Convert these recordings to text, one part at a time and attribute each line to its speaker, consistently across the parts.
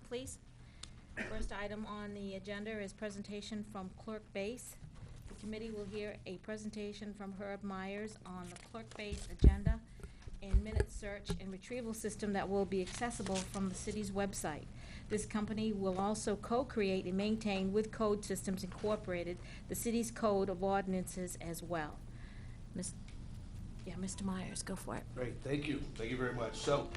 Speaker 1: please. First item on the agenda is presentation from Clerk Base. The committee will hear a presentation from Herb Myers on the Clerk Base agenda and minute search and retrieval system that will be accessible from the city's website. This company will also co-create and maintain with Code Systems Incorporated the city's code of ordinances as well. Mr. Myers, go for it.
Speaker 2: Great, thank you very much. So,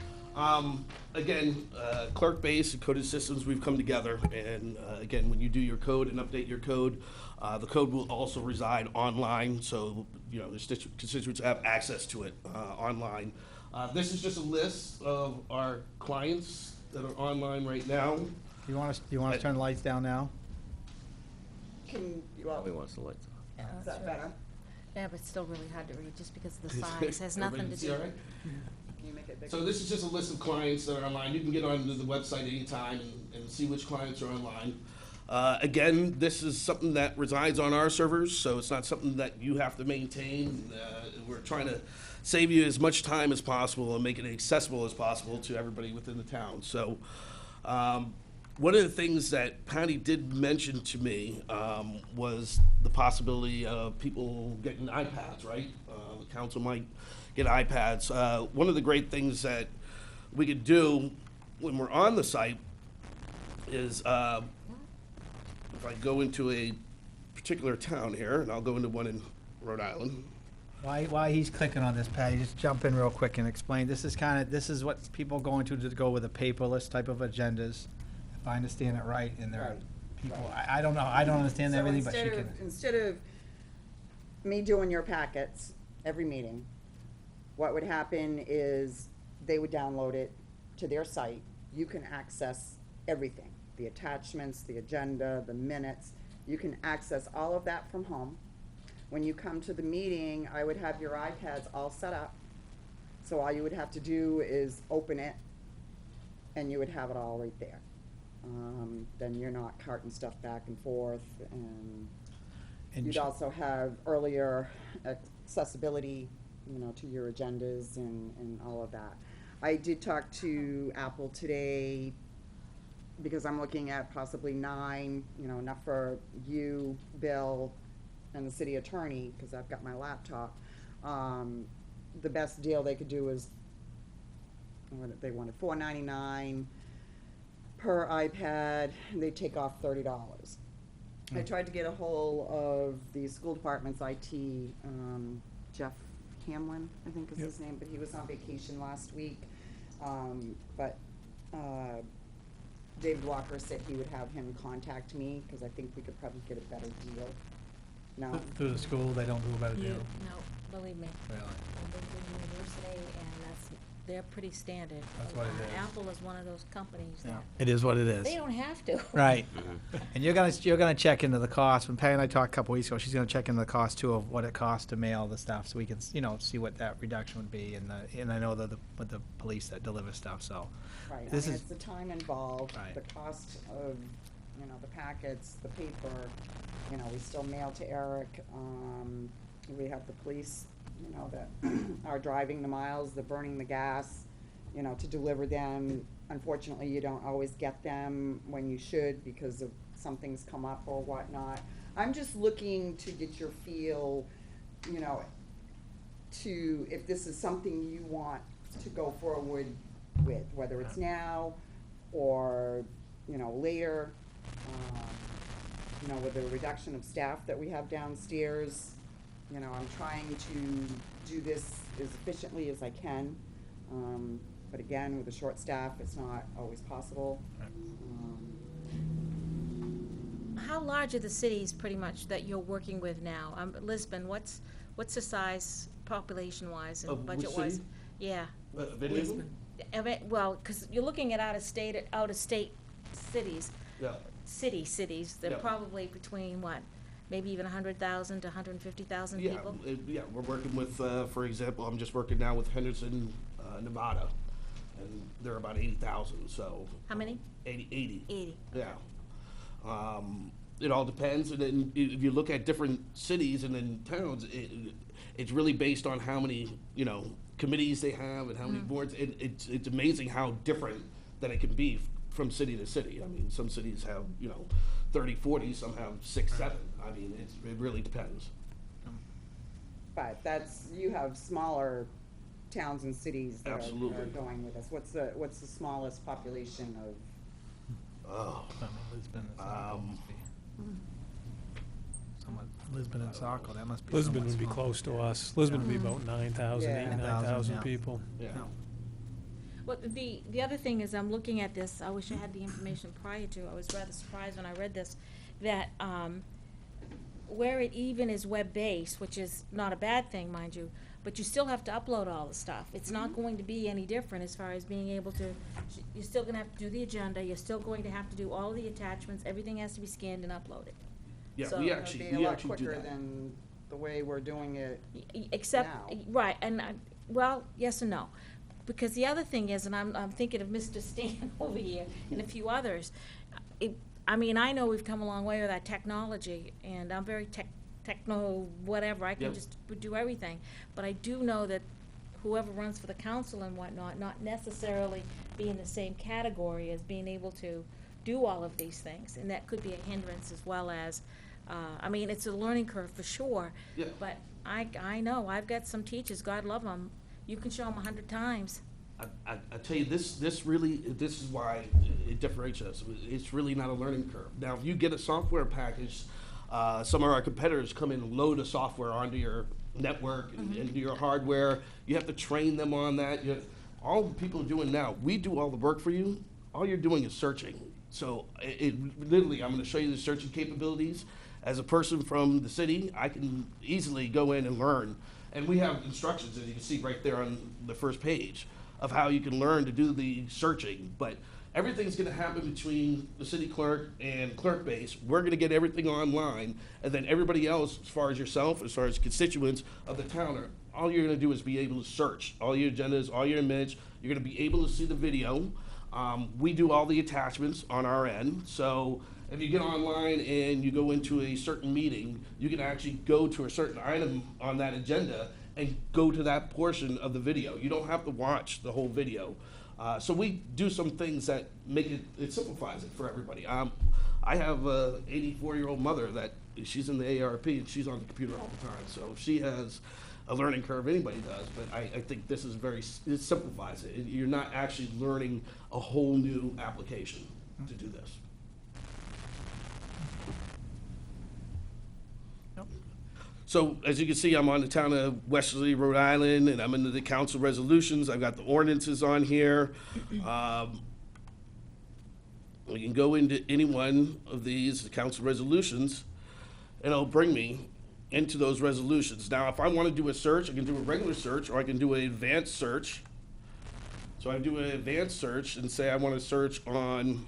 Speaker 2: again, Clerk Base and Coded Systems, we've come together, and again, when you do your code and update your code, the code will also reside online, so, you know, the constituents have access to it online. This is just a list of our clients that are online right now.
Speaker 3: Do you want us to turn the lights down now?
Speaker 4: Can you all,
Speaker 5: Probably wants the lights on.
Speaker 4: is that better?
Speaker 1: Yeah, but it's still really hard to read just because of the size. Has nothing to
Speaker 2: Everybody see
Speaker 1: do.
Speaker 2: all right?
Speaker 4: Can you make it bigger?
Speaker 2: So this is just a list of clients that are online. You can get onto the website anytime and see which clients are online. Again, this is something that resides on our servers, so it's not something that you have to maintain. We're trying to save you as much time as possible and make it accessible as possible to everybody within the town. So one of the things that Patty did mention to me was the possibility of people getting iPads, right? The council might get iPads. One of the great things that we could do when we're on the site is if I go into a particular town here, and I'll go into one in Rhode Island.
Speaker 3: While he's clicking on this, Patty, just jump in real quick and explain. This is what people are going to go with a paperless type of agendas. If I understand it right, and there are
Speaker 4: Right,
Speaker 3: people,
Speaker 4: right.
Speaker 3: I don't know, I don't understand
Speaker 4: So
Speaker 3: everything, but she
Speaker 4: instead
Speaker 3: can.
Speaker 4: of- Instead of me doing your packets every meeting, what would happen is they would download it to their site. You can access everything, the attachments, the agenda, the minutes. You can access all of that from home. When you come to the meeting, I would have your iPads all set up. So all you would have to do is open it, and you would have it all right there. Then you're not carting stuff back and forth, and
Speaker 3: And
Speaker 4: you'd also have earlier accessibility, you know, to your agendas and all of that. I did talk to Apple today, because I'm looking at possibly 9, you know, enough for you, Bill, and the city attorney, because I've got my laptop. The best deal they could do is, what they wanted, $4.99 per iPad, and they take off $30. I tried to get a hold of the school department's IT, Jeff Hamlin, I think is his name, but he was on vacation last week. But David Walker said he would have him contact me, because I think we could probably get a better deal. No,
Speaker 3: Through the school, they don't do a better deal.
Speaker 1: No, believe me.
Speaker 3: Really?
Speaker 1: I've been to the university, and they're pretty standard.
Speaker 3: That's what it is.
Speaker 1: Apple is one of those companies
Speaker 3: Yeah.
Speaker 1: that,
Speaker 3: It is what it is.
Speaker 1: they don't have to.
Speaker 3: Right. And you're gonna check into the cost. When Patty and I talked a couple weeks ago, she's gonna check into the cost too of what it costs to mail the stuff, so we can, you know, see what that reduction would be. And I know that with the police that deliver stuff, so.
Speaker 4: right, I mean,
Speaker 3: This is-
Speaker 4: it's the time involved,
Speaker 3: Right.
Speaker 4: the cost of, you know, the packets, the paper, you know, we still mail to Eric. We have the police, you know, that are driving the miles, they're burning the gas, you know, to deliver them. Unfortunately, you don't always get them when you should, because of something's come up or whatnot. I'm just looking to get your feel, you know, to, if this is something you want to go forward with, whether it's now or, you know, later. You know, with the reduction of staff that we have downstairs, you know, I'm trying to do this as efficiently as I can. But again, with a short staff, it's not always possible.
Speaker 1: How large are the cities, pretty much, that you're working with now? Lisbon, what's the size, population-wise
Speaker 2: Of
Speaker 1: and
Speaker 2: which
Speaker 1: budget-wise?
Speaker 2: city?
Speaker 1: Yeah.
Speaker 2: Video?
Speaker 1: Well, because you're looking at out-of-state cities,
Speaker 2: Yeah.
Speaker 1: cities, they're
Speaker 2: Yeah.
Speaker 1: probably between, what, maybe even 100,000 to 150,000
Speaker 2: Yeah,
Speaker 1: people?
Speaker 2: yeah, we're working with, for example, I'm just working now with Henderson, Nevada, and they're about 80,000, so.
Speaker 1: How many?
Speaker 2: 80.
Speaker 1: 80.
Speaker 2: Yeah. It all depends, and then if you look at different cities and then towns, it's really based on how many, you know, committees they have and how many boards. It's amazing how different that it can be. from city to city. I mean, some cities have, 30, 40, some have 6, 7. I mean, it really depends.
Speaker 4: But you have smaller towns and cities that are
Speaker 2: Absolutely.
Speaker 4: going with us. What's the smallest population of?
Speaker 2: Oh,
Speaker 3: I mean, Lisbon and Saco must be. Somewhat, Lisbon and Saco, that must be.
Speaker 5: Lisbon
Speaker 3: somewhat
Speaker 5: would be
Speaker 3: small.
Speaker 5: close to us. Lisbon would be about 9,000,
Speaker 4: Yeah.
Speaker 5: 8,000,
Speaker 3: 9,000,
Speaker 5: 9,000
Speaker 3: yeah.
Speaker 5: people.
Speaker 2: yeah.
Speaker 3: No.
Speaker 1: Well, the other thing is, I'm looking at this, I wish I had the information prior to, I was rather surprised when I read this, that, where it even is web-based, which is not a bad thing, mind you, but you still have to upload all the stuff. It's not going to be any different as far as being able to, you're still gonna have to do the agenda, you're still going to have to do all the attachments, everything has to be scanned and uploaded.
Speaker 2: Yeah,
Speaker 1: So
Speaker 2: we
Speaker 1: it'll
Speaker 2: actually,
Speaker 4: It'd be
Speaker 2: we
Speaker 4: a lot
Speaker 2: actually do
Speaker 4: quicker
Speaker 2: that.
Speaker 4: than the way we're doing it.
Speaker 1: Except,
Speaker 4: Now.
Speaker 1: right, and, well, yes and no. Because the other thing is, and I'm thinking of Mr. Stan over here and a few others, I mean, I know we've come a long way with our technology, and I'm very techno whatever, I can
Speaker 2: Yep.
Speaker 1: just do everything. But I do know that whoever runs for the council and whatnot, not necessarily be in the same category as being able to do all of these things, and that could be a hindrance as well as, I mean, it's a learning curve for sure.
Speaker 2: Yeah.
Speaker 1: But I know, I've got some teachers, God love them, you can show them 100 times.
Speaker 2: I tell you, this is why it differentiates us. It's really not a learning curve. Now, if you get a software package, some of our competitors come in and load a software onto your network and into your hardware. You have to train them on that. All the people are doing now, we do all the work for you. All you're doing is searching. So literally, I'm going to show you the searching capabilities. As a person from the city, I can easily go in and learn. And we have instructions, as you can see right there on the first page, of how you can learn to do the searching. But everything's going to happen between the city clerk and clerk base. We're going to get everything online, and then everybody else, as far as yourself, as far as constituents of the town, all you're going to do is be able to search all your agendas, all your minutes. You're going to be able to see the video. We do all the attachments on our end. So if you get online and you go into a certain meeting, you can actually go to a certain item on that agenda and go to that portion of the video. You don't have to watch the whole video. So we do some things that make it simplifies it for everybody. I have a 84-year-old mother that she's in the ARP and she's on the computer all the time. So she has a learning curve, anybody does, but I think this is it simplifies it. You're not actually learning a whole new application to do this. So as you can see, I'm on the town of Westerly, Rhode Island, and I'm into the council resolutions. I've got the ordinances on here. We can go into any one of these council resolutions, and it'll bring me into those resolutions. Now, if I want to do a search, I can do a regular search, or I can do an advanced search. So I do an advanced search and say I want to search on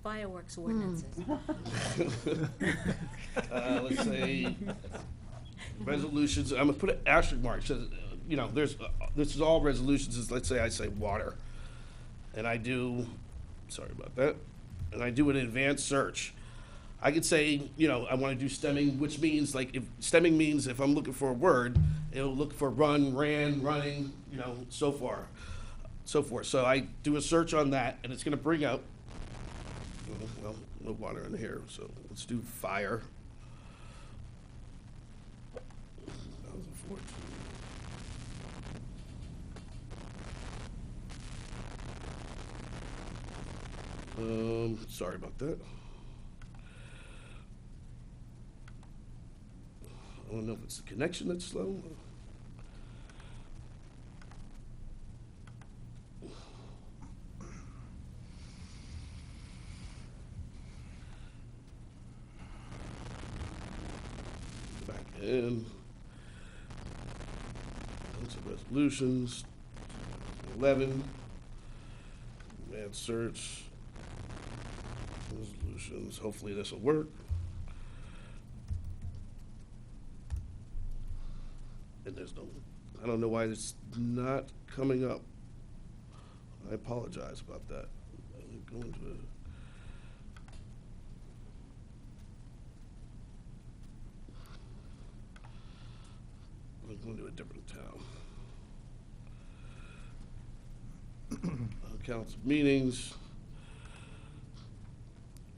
Speaker 1: Fireworks ordinances.
Speaker 2: let's say resolutions. I'm gonna put an asterisk mark. So, there's this is all resolutions. Let's say I say water, and I do. Sorry about that. And I do an advanced search. I could say, I want to do stemming, which means if stemming means if I'm looking for a word, it'll look for run, ran, running, so forth. So I do a search on that, and it's going to bring out. Well, no water in here, so let's do fire. 2014. Sorry about that. I don't know if it's the connection that's slow. Back in. Council resolutions. 11. Advanced search. Resolutions. Hopefully this will work. And there's no, I don't know why it's not coming up. I apologize about that. Let me go into it. I'm going to a different town. council meetings.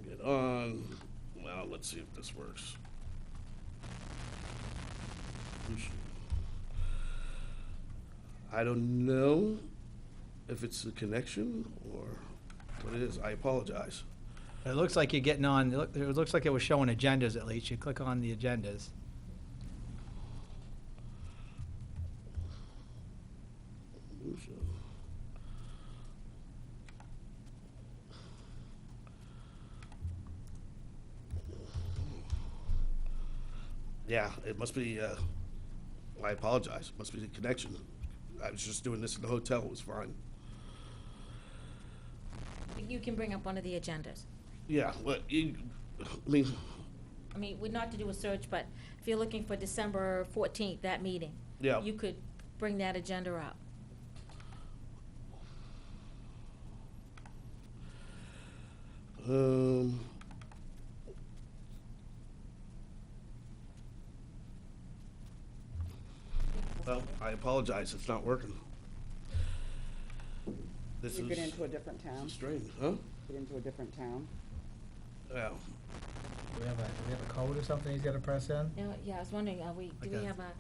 Speaker 2: Get on, well, let's see if this works. I don't know if it's the connection or what it is. I apologize.
Speaker 3: It looks like you're getting on, it looks like it was showing agendas at least. You click on the agendas.
Speaker 2: Yeah, it must be, I apologize. It must be the connection. I was just doing this in the hotel. It was fine.
Speaker 1: You can bring up one of the agendas.
Speaker 2: Yeah, well,
Speaker 1: I mean, we're not to do a search, but if you're looking for December 14th, that meeting.
Speaker 2: Yeah.
Speaker 1: You could bring that agenda up.
Speaker 2: Um, well, I apologize. It's not working. This
Speaker 4: You
Speaker 2: is
Speaker 4: get into a different town,
Speaker 2: strange, huh?
Speaker 4: get into a different town.
Speaker 2: Yeah.
Speaker 3: Do we have a code or something he's gotta press in
Speaker 1: No, yeah, I was wondering, do we
Speaker 3: Okay.
Speaker 1: have a,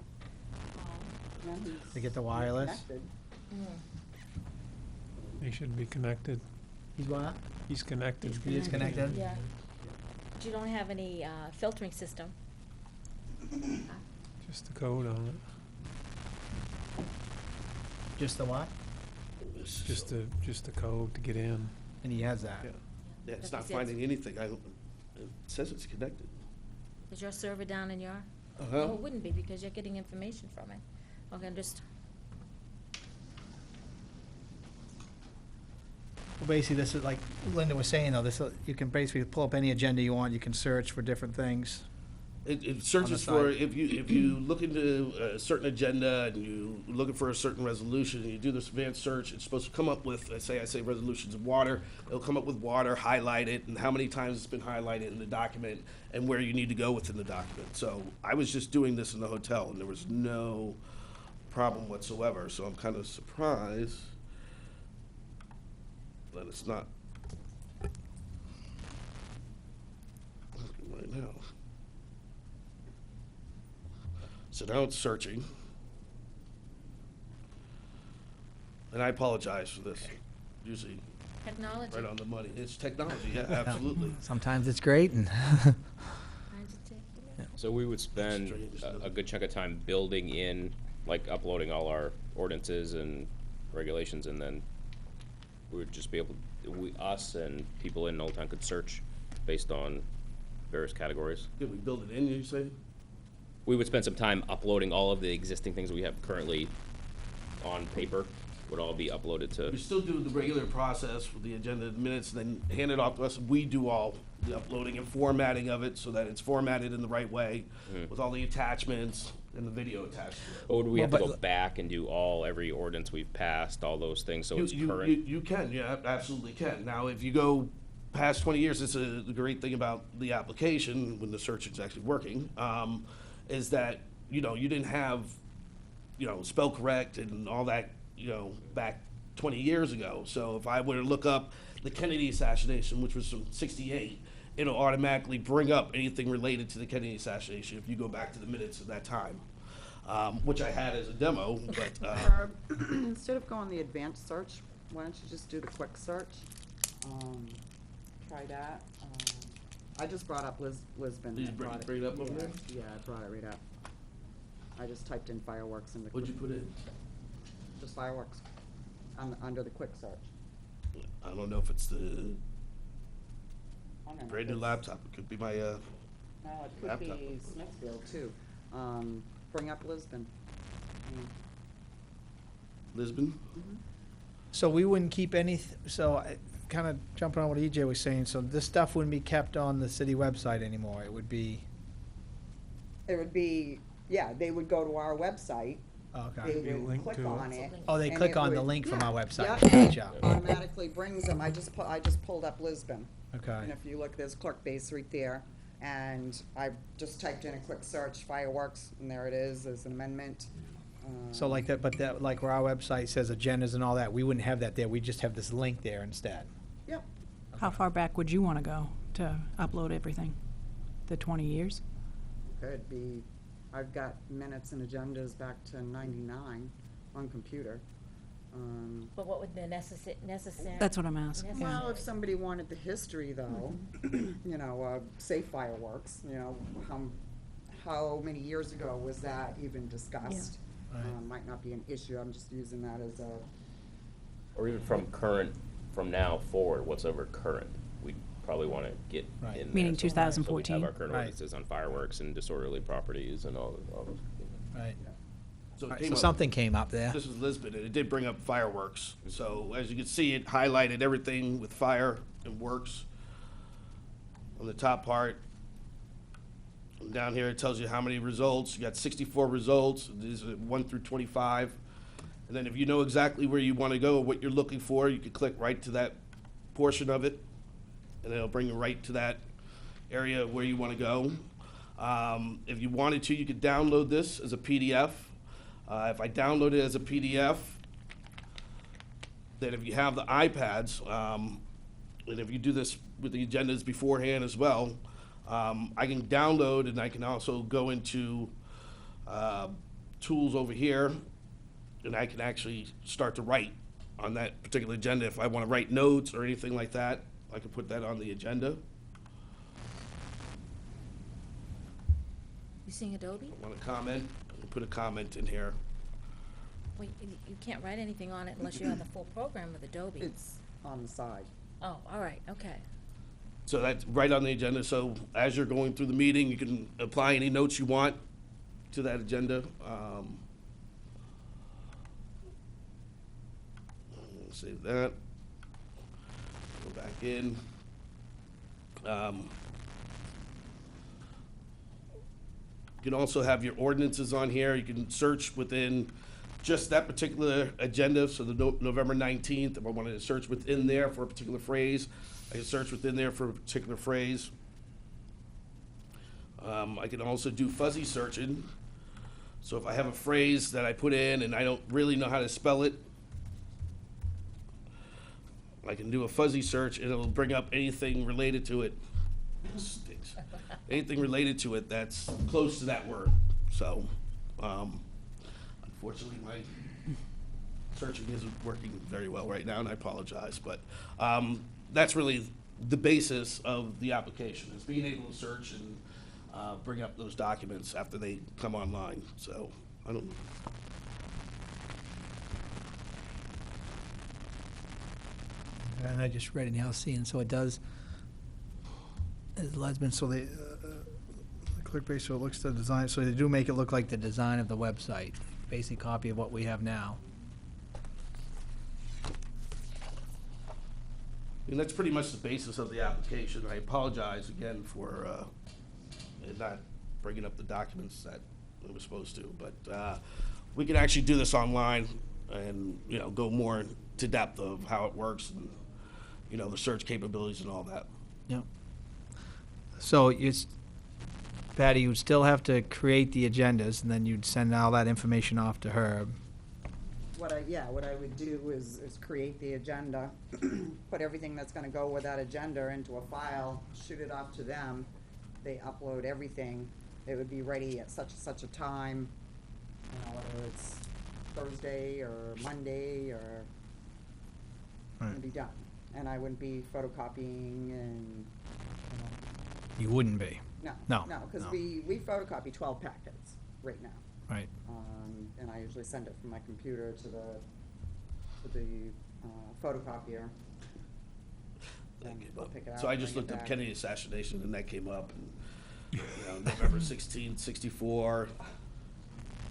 Speaker 4: No, he's-
Speaker 3: to get the
Speaker 4: he's
Speaker 3: wireless?
Speaker 4: connected.
Speaker 5: He should be connected.
Speaker 3: He's what?
Speaker 5: He's connected.
Speaker 3: He is connected?
Speaker 1: yeah. But you don't have any filtering system.
Speaker 5: Just the code on it.
Speaker 3: Just the what?
Speaker 5: Just the code to get in.
Speaker 3: And he has that.
Speaker 2: Yeah. Yeah, it's
Speaker 1: That's
Speaker 2: not
Speaker 1: what it says.
Speaker 2: finding anything. It says it's connected.
Speaker 1: Is your server down in your?
Speaker 2: Uh-huh.
Speaker 1: Oh, it wouldn't be because you're getting information from it. Okay, just,
Speaker 3: Well, basically, this is like Linda was saying, though, you can basically pull up any agenda you want, you can search for different things.
Speaker 2: It searches for,
Speaker 3: side.
Speaker 2: if you look into a certain agenda and you looking for a certain resolution and you do this advanced search, it's supposed to come up with, I say resolutions of water, it'll come up with water, highlight it, and how many times it's been highlighted in the document, and where you need to go within the document. So I was just doing this in the hotel, and there was no problem whatsoever, so I'm kind of surprised that it's not working right now. So now it's searching. And I apologize for this. Usually
Speaker 1: technology.
Speaker 2: right on the money. It's technology, yeah, absolutely.
Speaker 3: Sometimes it's great and.
Speaker 1: Kinds of tech.
Speaker 6: So we would spend
Speaker 2: Strange,
Speaker 6: a good chunk of time building in, like uploading all our ordinances and regulations, and then we would just be able, us and people in Old Town could search based on various categories.
Speaker 2: Did we build it in, you say?
Speaker 6: We would spend some time uploading all of the existing things we have currently on paper, would all be uploaded
Speaker 2: We
Speaker 6: to,
Speaker 2: still do the regular process with the agenda and minutes, and then hand it off to us. We do all the uploading and formatting of it so that it's formatted in the right way with all the attachments and the video attached to it.
Speaker 6: or would we
Speaker 3: Well,
Speaker 6: have to go
Speaker 3: but-
Speaker 6: back and do every ordinance we've passed, all those things, so it's current?
Speaker 2: You can, yeah, absolutely can. Now, if you go past 20 years, it's the great thing about the application, when the search is actually working, is that, you didn't have, spell correct and all that, back 20 years ago. So if I were to look up the Kennedy assassination, which was from 68, it'll automatically bring up anything related to the Kennedy assassination if you go back to the minutes of that time, which I had as a demo, but,
Speaker 4: Herb, instead of going the advanced search, why don't you just do the quick search? Try that. I just brought up Lisbon.
Speaker 2: Did you
Speaker 4: I brought
Speaker 2: bring it up over
Speaker 4: yeah,
Speaker 2: there?
Speaker 4: Yeah, I brought it right up. I just typed in fireworks in the.
Speaker 2: what'd you put in?
Speaker 4: Just fireworks, under the quick search.
Speaker 2: I don't know if it's the
Speaker 4: Oh, no,
Speaker 2: brand new
Speaker 4: it's-
Speaker 2: laptop. It could be my,
Speaker 4: No, it could
Speaker 2: laptop.
Speaker 4: be Smithfield too. Bring up Lisbon.
Speaker 2: Lisbon.
Speaker 3: So we wouldn't keep any, kind of jumping on what EJ was saying, so this stuff wouldn't be kept on the city website anymore, it would be,
Speaker 4: It would be, yeah, they would go to our website,
Speaker 3: okay.
Speaker 4: they
Speaker 5: Be a
Speaker 4: would
Speaker 5: link
Speaker 4: click
Speaker 5: to it.
Speaker 4: on it.
Speaker 3: Oh, they
Speaker 4: and
Speaker 3: click
Speaker 4: it
Speaker 3: on the
Speaker 4: would-
Speaker 3: link from
Speaker 4: yeah,
Speaker 3: our website,
Speaker 4: yeah.
Speaker 3: gotcha,
Speaker 4: Automatically brings them, I just pulled up Lisbon.
Speaker 3: okay.
Speaker 4: And if you look, there's Clerk Base right there, and I just typed in a quick search, fireworks, and there it is, there's an amendment.
Speaker 3: So like that, but that, like where our website says agendas and all that, we wouldn't have that there, we just have this link there instead.
Speaker 4: Yep,
Speaker 7: How far back would you want to go to upload everything? The 20 years?
Speaker 4: could be, I've got minutes and agendas back to 99 on computer.
Speaker 1: But what would the necessary?
Speaker 7: That's what I'm asking. yeah.
Speaker 4: Well, if somebody wanted the history though, you know, say fireworks, you know, how many years ago was that even discussed?
Speaker 3: Right.
Speaker 4: Might not be an issue, I'm just using that as a,
Speaker 6: Or even from now forward, what's over current, we probably wanna get
Speaker 3: Right.
Speaker 6: in there.
Speaker 7: Meaning
Speaker 6: somewhere, so we
Speaker 7: 2014.
Speaker 6: have our current
Speaker 3: Right.
Speaker 6: ordinances on fireworks and disorderly properties and all those.
Speaker 3: Right.
Speaker 2: So it
Speaker 3: Alright,
Speaker 2: came
Speaker 3: so
Speaker 2: up-
Speaker 3: something came up there.
Speaker 2: This was Lisbon, and it did bring up fireworks. So as you can see, it highlighted everything with fire and works on the top part. And down here, it tells you how many results. You got 64 results. These are 1 through 25. And then if you know exactly where you want to go, what you're looking for, you can click right to that portion of it, and it'll bring you right to that area where you want to go. If you wanted to, you could download this as a PDF. If I download it as a PDF, then if you have the iPads, and if you do this with the agendas beforehand as well, I can download and I can also go into tools over here, and I can actually start to write on that particular agenda. If I want to write notes or anything like that, I can put that on the agenda.
Speaker 1: You seeing Adobe?
Speaker 2: Want to comment? I can put a comment in here.
Speaker 1: Well, you can't write anything on it unless you're on the full program with Adobe.
Speaker 4: it's on the side.
Speaker 1: Oh, all right, okay.
Speaker 2: So that's right on the agenda, so as you're going through the meeting, you can apply any notes you want to that agenda. Save that. Go back in. You can also have your ordinances on here. You can search within just that particular agenda, so the November 19th, if I wanted to search within there for a particular phrase, I can search within there for a particular phrase. I can also do fuzzy searching. So if I have a phrase that I put in and I don't really know how to spell it, I can do a fuzzy search and it'll bring up anything related to it. Stinks. Anything related to it that's close to that word. So, unfortunately, my searching isn't working very well right now, and I apologize. But that's really the basis of the application, is being able to search and bring up those documents after they come online. So, I don't.
Speaker 3: And I just read it now, seeing, so it does, as Lesman, so they, click base, so it looks the design, so they do make it look like the design of the website, basic copy of what we have now.
Speaker 2: And that's pretty much the basis of the application. I apologize again for it not bringing up the documents that it was supposed to, but we can actually do this online and, you know, go more into depth of how it works and, you know, the search capabilities and all that.
Speaker 3: Yep. So Patty, you'd still have to create the agendas, and then you'd send all that information off to her.
Speaker 4: What I would do is create the agenda, put everything that's gonna go with that agenda into a file, shoot it off to them. They upload everything. It would be ready at such and such a time, you know, whether it's Thursday or Monday or it'd be done. And I wouldn't be photocopying and,
Speaker 3: You wouldn't be,
Speaker 4: no,
Speaker 3: No,
Speaker 4: no, cause
Speaker 3: no.
Speaker 4: we photocopy 12 packets right now.
Speaker 3: right?
Speaker 4: And I usually send it from my computer to the photocopier.
Speaker 2: That
Speaker 4: And
Speaker 2: came
Speaker 4: they'll
Speaker 2: up.
Speaker 4: pick it
Speaker 2: So
Speaker 4: out,
Speaker 2: I just
Speaker 4: bring it
Speaker 2: looked up
Speaker 4: back.
Speaker 2: Kennedy assassination and that came up, and, you know, November 16th, 64.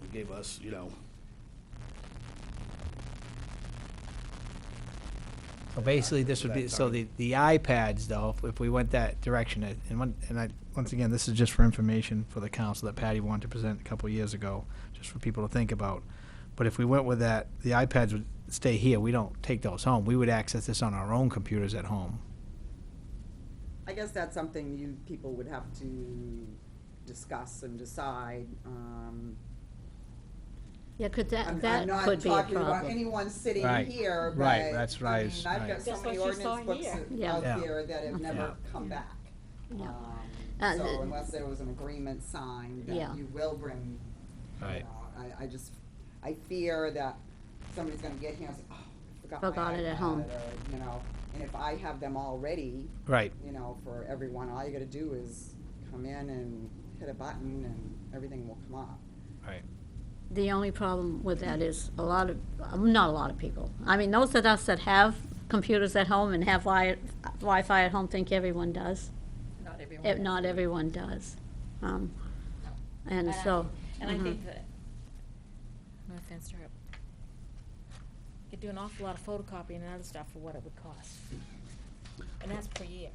Speaker 2: It gave us, you know,
Speaker 3: So basically, this would be, so the iPads, though, if we went that direction, once again, this is just for information for the council that Patty wanted to present a couple of years ago, just for people to think about. But if we went with that, the iPads would stay here, we don't take those home, we would access this on our own computers at home.
Speaker 4: I guess that's something you people would have to discuss and decide.
Speaker 8: Yeah, 'cause
Speaker 4: I'm
Speaker 8: that
Speaker 4: not
Speaker 8: could be a
Speaker 4: talking about
Speaker 8: problem.
Speaker 4: anyone sitting
Speaker 3: Right.
Speaker 4: here, but.
Speaker 3: Right, that's right,
Speaker 4: I mean, I've
Speaker 3: right.
Speaker 4: got so
Speaker 1: Just
Speaker 4: many
Speaker 1: what you saw
Speaker 4: ordinance books
Speaker 1: here.
Speaker 8: Yeah.
Speaker 4: out
Speaker 3: Yeah.
Speaker 4: there that have never
Speaker 3: Yeah.
Speaker 4: come back.
Speaker 8: Yeah.
Speaker 4: So
Speaker 8: the-
Speaker 4: unless there was an agreement signed
Speaker 8: Yeah.
Speaker 4: that you will bring, you
Speaker 3: Right.
Speaker 4: know, I fear that somebody's gonna get here and say, oh, I forgot my
Speaker 8: Forgot it at
Speaker 4: iPad,"
Speaker 8: home.
Speaker 4: or, you know, and if I have them all ready,
Speaker 3: Right,
Speaker 4: you know, for everyone, all you gotta do is come in and hit a button and everything will come up.
Speaker 3: right.
Speaker 8: The only problem with that is not a lot of people. I mean, those of us that have computers at home and have Wi-Fi at home think everyone does.
Speaker 1: Not everyone.
Speaker 8: Not everyone does. And
Speaker 1: I-
Speaker 8: so.
Speaker 1: And I
Speaker 8: mhm.
Speaker 1: think that, no offense to her, you do an awful lot of photocopying and other stuff for what it would cost. And that's per year.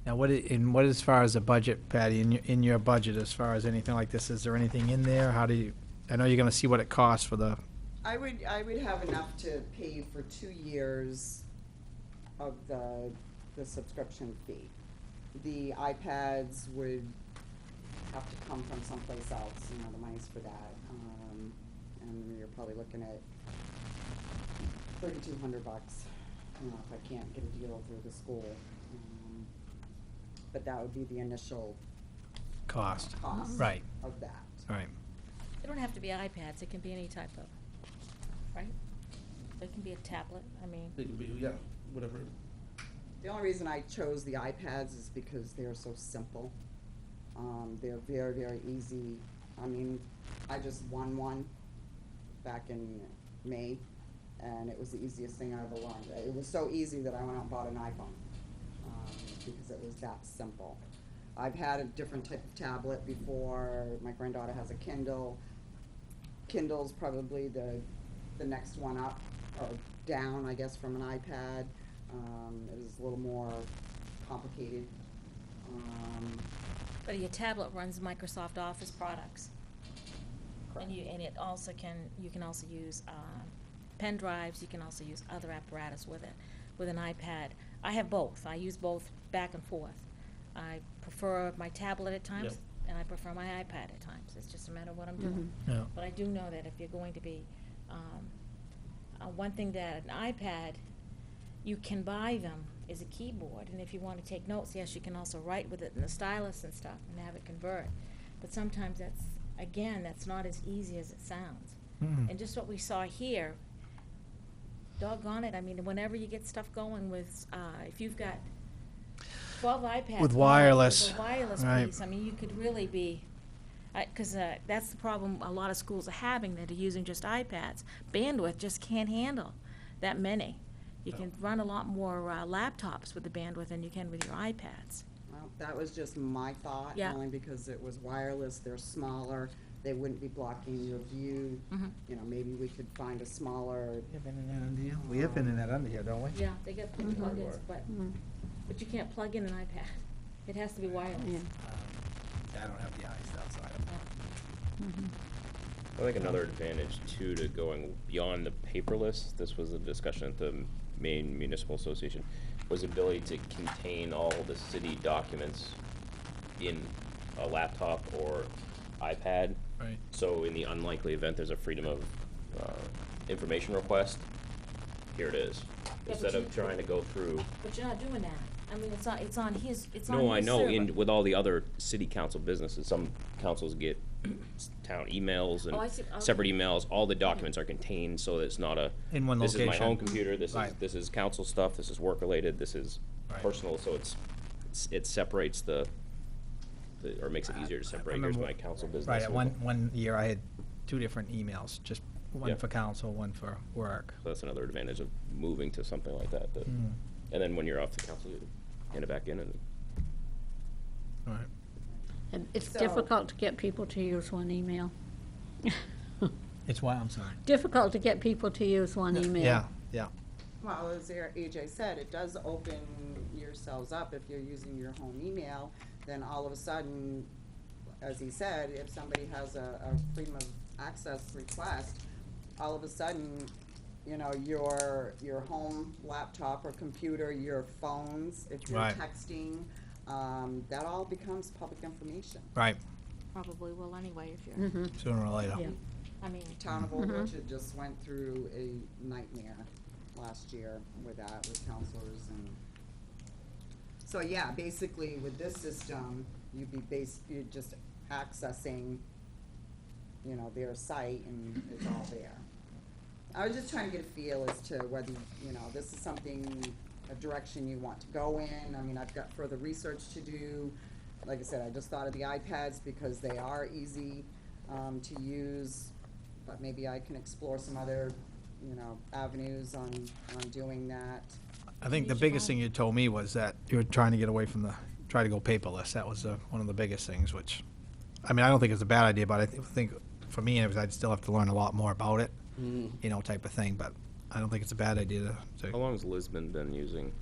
Speaker 3: Now, what as far as the budget, Patty, in your budget, as far as anything like this, is there anything in there? How do you, I know you're gonna see what it costs for the,
Speaker 4: I would have enough to pay for 2 years of the subscription fee. The iPads would have to come from someplace else, you know, the money's for that. And you're probably looking at $3,200, you know, if I can't get a deal through the school. But that would be the initial
Speaker 3: cost?
Speaker 4: cost
Speaker 3: Right,
Speaker 4: of that.
Speaker 3: right.
Speaker 1: It don't have to be iPads, it can be any type of, right? It can be a tablet, I mean,
Speaker 2: It can be, yeah, whatever.
Speaker 4: The only reason I chose the iPads is because they're so simple. They're very, very easy. I mean, I just won one back in May, and it was the easiest thing I ever learned. It was so easy that I went out and bought an iPhone, because it was that simple. I've had a different type of tablet before. My granddaughter has a Kindle. Kindle's probably the next one up, or down, I guess, from an iPad. It was a little more complicated.
Speaker 1: but your tablet runs Microsoft Office products. And it also you can also use, pen drives, you can also use other apparatus with it, with an iPad. I have both, I use both back and forth. I prefer my tablet at times,
Speaker 2: Yep.
Speaker 1: and I prefer my iPad at times, it's just a matter of what I'm doing.
Speaker 3: Yeah.
Speaker 1: But I do know that if you're going to be, one thing that an iPad, you can buy them is a keyboard, and if you want to take notes, yes, you can also write with it in the stylus and stuff and have it convert. But sometimes that's not as easy as it sounds.
Speaker 3: Mm.
Speaker 1: And just what we saw here, doggone it, I mean, whenever you get stuff going with, if you've got 12 iPads.
Speaker 3: With
Speaker 1: going
Speaker 3: wireless,
Speaker 1: with a wireless
Speaker 3: right.
Speaker 1: piece, I mean, you could really be, because that's the problem a lot of schools are having, that are using just iPads. Bandwidth just can't handle that many. You can run a lot more laptops with the bandwidth than you can with your iPads.
Speaker 4: Well, that was just my thought,
Speaker 1: Yeah.
Speaker 4: only because it was wireless, they're smaller, they wouldn't be blocking your view.
Speaker 1: Mhm.
Speaker 4: You know, maybe we could find a smaller,
Speaker 3: We have internet under here? We have internet under here, don't we?
Speaker 1: Yeah, they got plug-ins,
Speaker 8: Mm.
Speaker 1: but you can't plug in an iPad. It has to be wireless.
Speaker 8: Yeah.
Speaker 3: I don't have the eye stuff, so I don't.
Speaker 8: Mhm.
Speaker 6: I think another advantage too to going beyond the paperless, this was a discussion at the Maine Municipal Association, was the ability to contain all the city documents in a laptop or iPad.
Speaker 3: Right.
Speaker 6: So in the unlikely event there's a freedom of information request, here it is.
Speaker 1: but
Speaker 6: Instead of trying to go through.
Speaker 1: But you're not doing that. I mean, it's on his server.
Speaker 6: No, I know, with all the other city council businesses, some councils get town emails
Speaker 1: Oh, I see.
Speaker 6: and
Speaker 1: Okay.
Speaker 6: separate emails, all the documents are contained, so it's not a.
Speaker 3: In one
Speaker 6: This is my
Speaker 3: location.
Speaker 6: home computer,
Speaker 3: Right.
Speaker 6: this is council stuff, this is work-related, this is
Speaker 3: Right.
Speaker 6: personal, so it separates or makes it easier to separate, here's
Speaker 3: remember-
Speaker 6: my council business.
Speaker 3: Right, at one year I had 2 different emails, just one
Speaker 6: Yeah.
Speaker 3: for council, one for work.
Speaker 6: So that's another advantage of moving to something like that,
Speaker 3: Mm.
Speaker 6: and then when you're off the council, you hand it back in and.
Speaker 3: All right.
Speaker 8: And it's
Speaker 4: So-
Speaker 8: difficult to get people to use one email.
Speaker 3: It's why, I'm sorry.
Speaker 8: Difficult to get people to use one email.
Speaker 3: Yeah, yeah.
Speaker 4: well, as AJ said, it does open yourselves up. If you're using your home email, then all of a sudden, as he said, if somebody has a freedom of access request, all of a sudden, you know, your home laptop or computer, your phones, if you're
Speaker 3: Right.
Speaker 4: texting, that all becomes public information.
Speaker 3: Right,
Speaker 1: Probably will anyway if you're.
Speaker 8: Mhm.
Speaker 3: sooner or later.
Speaker 8: Yeah.
Speaker 1: I mean,
Speaker 4: Town of Old Orchard just went through a nightmare last year with that, with counselors and. So yeah, basically with this system, you're just accessing, their site and it's all there. I was just trying to get a feel as to whether, this is something, a direction you want to go in. I mean, I've got further research to do. Like I said, I just thought of the iPads because they are easy, to use, but maybe I can explore some other, avenues on doing that.
Speaker 3: I think the biggest thing you told me was that you were trying to get away from try to go paperless. That was one of the biggest things, which, I mean, I don't think it's a bad idea, but I think for me, I'd still have to learn a lot more about it, type of thing, but I don't think it's a bad idea to.
Speaker 6: How long has Lisbon been using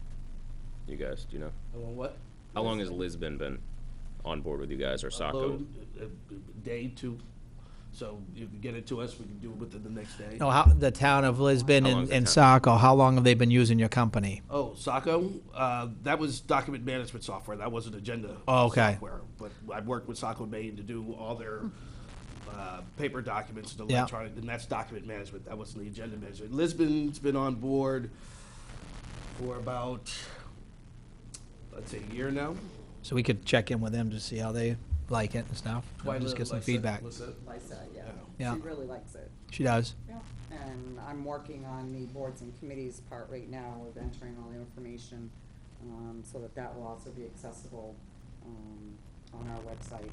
Speaker 6: you guys, do you know?
Speaker 2: What?
Speaker 6: How long has Lisbon been on board with you guys, or Saco?
Speaker 2: A day, two. So you can get it to us, we can do it within the next day.
Speaker 3: No, the town of Lisbon
Speaker 6: How long is
Speaker 3: and
Speaker 6: the
Speaker 3: Saco, how long have they been using your company?
Speaker 2: Oh, Saco, that was document management software, that wasn't agenda
Speaker 3: Oh, okay.
Speaker 2: software. But I've worked with Saco Maine to do all their paper documents and
Speaker 3: Yeah.
Speaker 2: electronic, and that's document management, that wasn't the agenda management. Lisbon's been on board for about, let's say, a year now.
Speaker 3: So we could check in with them to see how they like it and stuff, and just get some feedback.
Speaker 4: Lisa, yeah.
Speaker 3: Yeah.
Speaker 4: She really likes it.
Speaker 3: She does.
Speaker 4: And I'm working on the boards and committees part right now of entering all the information, so that will also be accessible, on our website.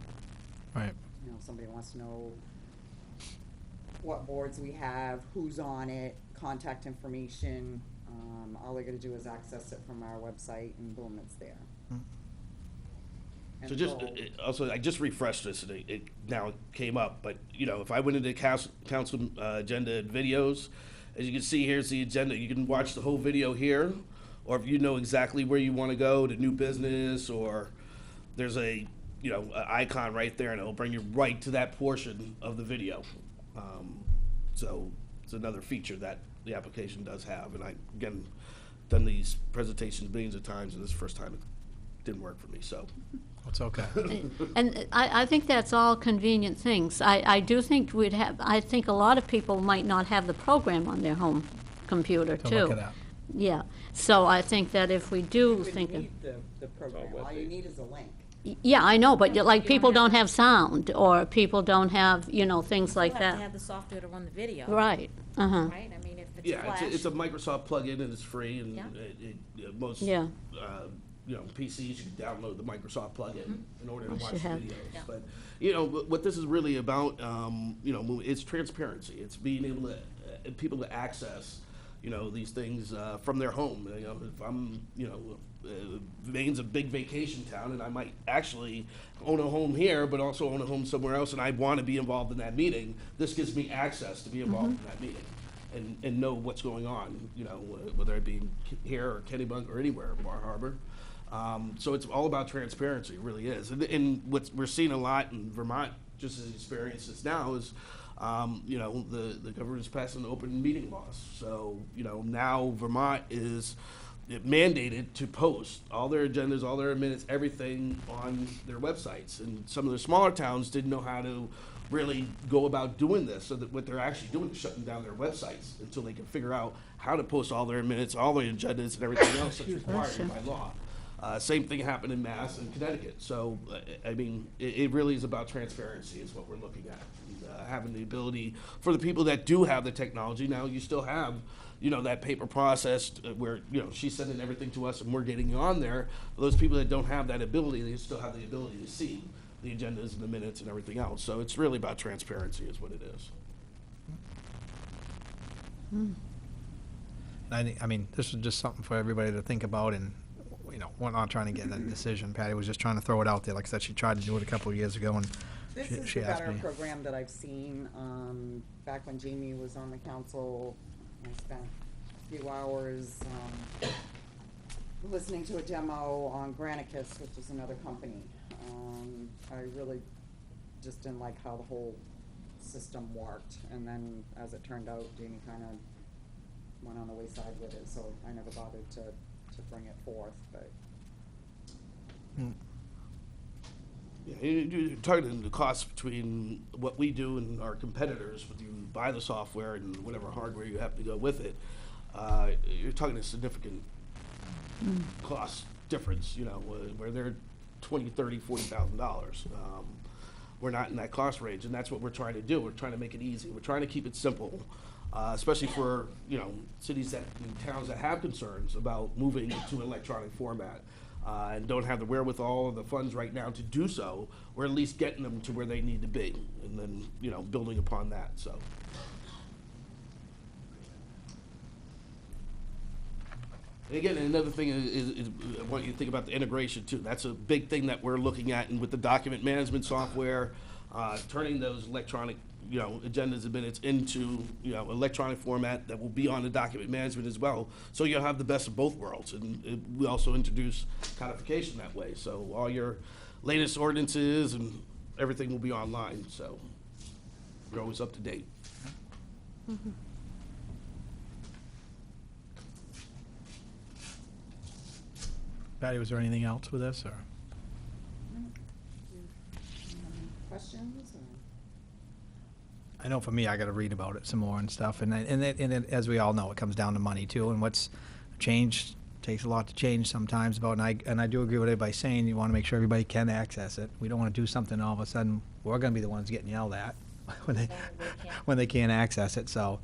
Speaker 3: Right.
Speaker 4: If somebody wants to know what boards we have, who's on it, contact information, all they gotta do is access it from our website and boom, it's there.
Speaker 2: So
Speaker 4: And
Speaker 2: just,
Speaker 4: so-
Speaker 2: also, I just refreshed this, and it now came up, but, if I went into council agenda and videos, as you can see, here's the agenda, you can watch the whole video here, or if you know exactly where you wanna go to new business, or there's a icon right there, and it'll bring you right to that portion of the video. So it's another feature that the application does have, and I, again, done these presentations millions of times, and this is the first time it didn't work for me, so.
Speaker 3: It's okay.
Speaker 8: And I think that's all convenient things. I do think I think a lot of people might not have the program on their home computer,
Speaker 3: To
Speaker 8: too.
Speaker 3: look it up.
Speaker 8: Yeah, so I think that if we do
Speaker 4: You wouldn't
Speaker 8: think of.
Speaker 4: need the program, all you
Speaker 6: web-based.
Speaker 4: need is a link.
Speaker 8: Yeah, I know, but like,
Speaker 1: You
Speaker 8: people
Speaker 1: don't
Speaker 8: don't have sound, or people don't have, things like
Speaker 1: you have to
Speaker 8: that.
Speaker 1: have the software to run the video.
Speaker 8: Right, uh-huh,
Speaker 1: Right, I mean, if it's
Speaker 2: Yeah,
Speaker 1: Flash.
Speaker 2: it's a Microsoft plugin and it's free, and
Speaker 1: Yeah.
Speaker 2: most
Speaker 8: Yeah.
Speaker 2: PCs you can download the Microsoft plugin in order to
Speaker 8: I
Speaker 2: watch
Speaker 8: should have.
Speaker 2: videos.
Speaker 1: Yeah.
Speaker 2: But what this is really about, it's transparency. It's being able to people to access these things from their home. If I'm Maine's a big vacation town, and I might actually own a home here, but also own a home somewhere else, and I want to be involved in that meeting. This gives me access to be involved in that meeting and know what's going on. Whether it be here or Kennebunk or anywhere, Bar Harbor. So it's all about transparency, it really is. And what we're seeing a lot in Vermont, just as experience this now, is the government's passing open meeting laws. So now Vermont is mandated to post all their agendas, all their minutes, everything on their websites. And some of the smaller towns didn't know how to really go about doing this, so that what they're actually doing is shutting down their websites until they can figure out how to post all their minutes, all their agendas, and everything else that's required by law. Same thing happened in Mass and Connecticut. So, it really is about transparency is what we're looking at. And, having the ability for the people that do have the technology. Now, you still have, that paper process where, she's sending everything to us and we're getting on there. For those people that don't have that ability, they still have the ability to see the agendas and the minutes and everything else. So it's really about transparency is what it is.
Speaker 3: I mean, this is just something for everybody to think about, and, we're not trying to get that decision. Patty was just trying to throw it out there. Like I said, she tried to do it a couple of years ago, and
Speaker 4: This
Speaker 3: she
Speaker 4: is the
Speaker 3: asked
Speaker 4: better
Speaker 3: me.
Speaker 4: program that I've seen. Back when Jamie was on the council, I spent a few hours listening to a demo on Granicus, which is another company. I really just didn't like how the whole system worked. And then, as it turned out, Jamie kind of went on the wayside with it, so I never bothered to bring it forth, but.
Speaker 2: Yeah, you're targeting the cost between what we do and our competitors, when you buy the software and whatever hardware you have to go with it. You're talking a significant cost difference, you know, where they're $20,000, $30,000, $40,000. We're not in that cost range, and that's what we're trying to do. We're trying to make it easy. We're trying to keep it simple, especially for, you know, cities and towns that have concerns about moving to an electronic format. And don't have the wherewithal or the funds right now to do so, or at least getting them to where they need to be, and then, you know, building upon that, so. And again, another thing is I want you to think about the integration too. That's a big thing that we're looking at, and with the document management software, turning those electronic, you know, agendas and minutes into, you know, electronic format that will be on the document management as well. So you'll have the best of both worlds. And we also introduce codification that way. So all your latest ordinances and everything will be online. So we're always up to date.
Speaker 3: Patty, was there anything else with this, or?
Speaker 4: Questions? Or?
Speaker 3: I know for me, I gotta read about it some more and stuff, and as we all know, it comes down to money too, and what's changed, takes a lot to change sometimes about, and I do agree with everybody saying, you wanna make sure everybody can access it. We don't wanna do something, all of a sudden, we're gonna be the ones getting yelled at when they can't access it, so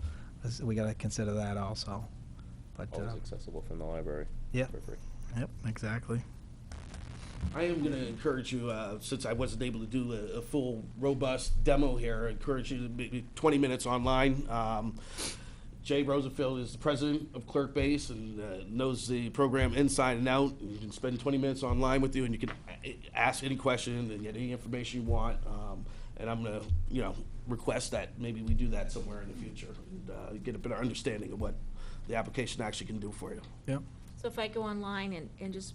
Speaker 3: we gotta consider that also. But,
Speaker 6: Always accessible from the library.
Speaker 3: Yeah.
Speaker 6: For free.
Speaker 3: yep, exactly.
Speaker 2: I am going to encourage you, since I wasn't able to do a full, robust demo here, I encourage you to maybe 20 minutes online. Jay Rosenfield is the president of Clerkbase and knows the program inside and out. You can spend 20 minutes online with you, and you can ask any question and get any information you want. And I'm going to, you know, request that maybe we do that somewhere in the future and get a better understanding of what the application actually can do for you.
Speaker 3: Yep.
Speaker 1: So if I go online and just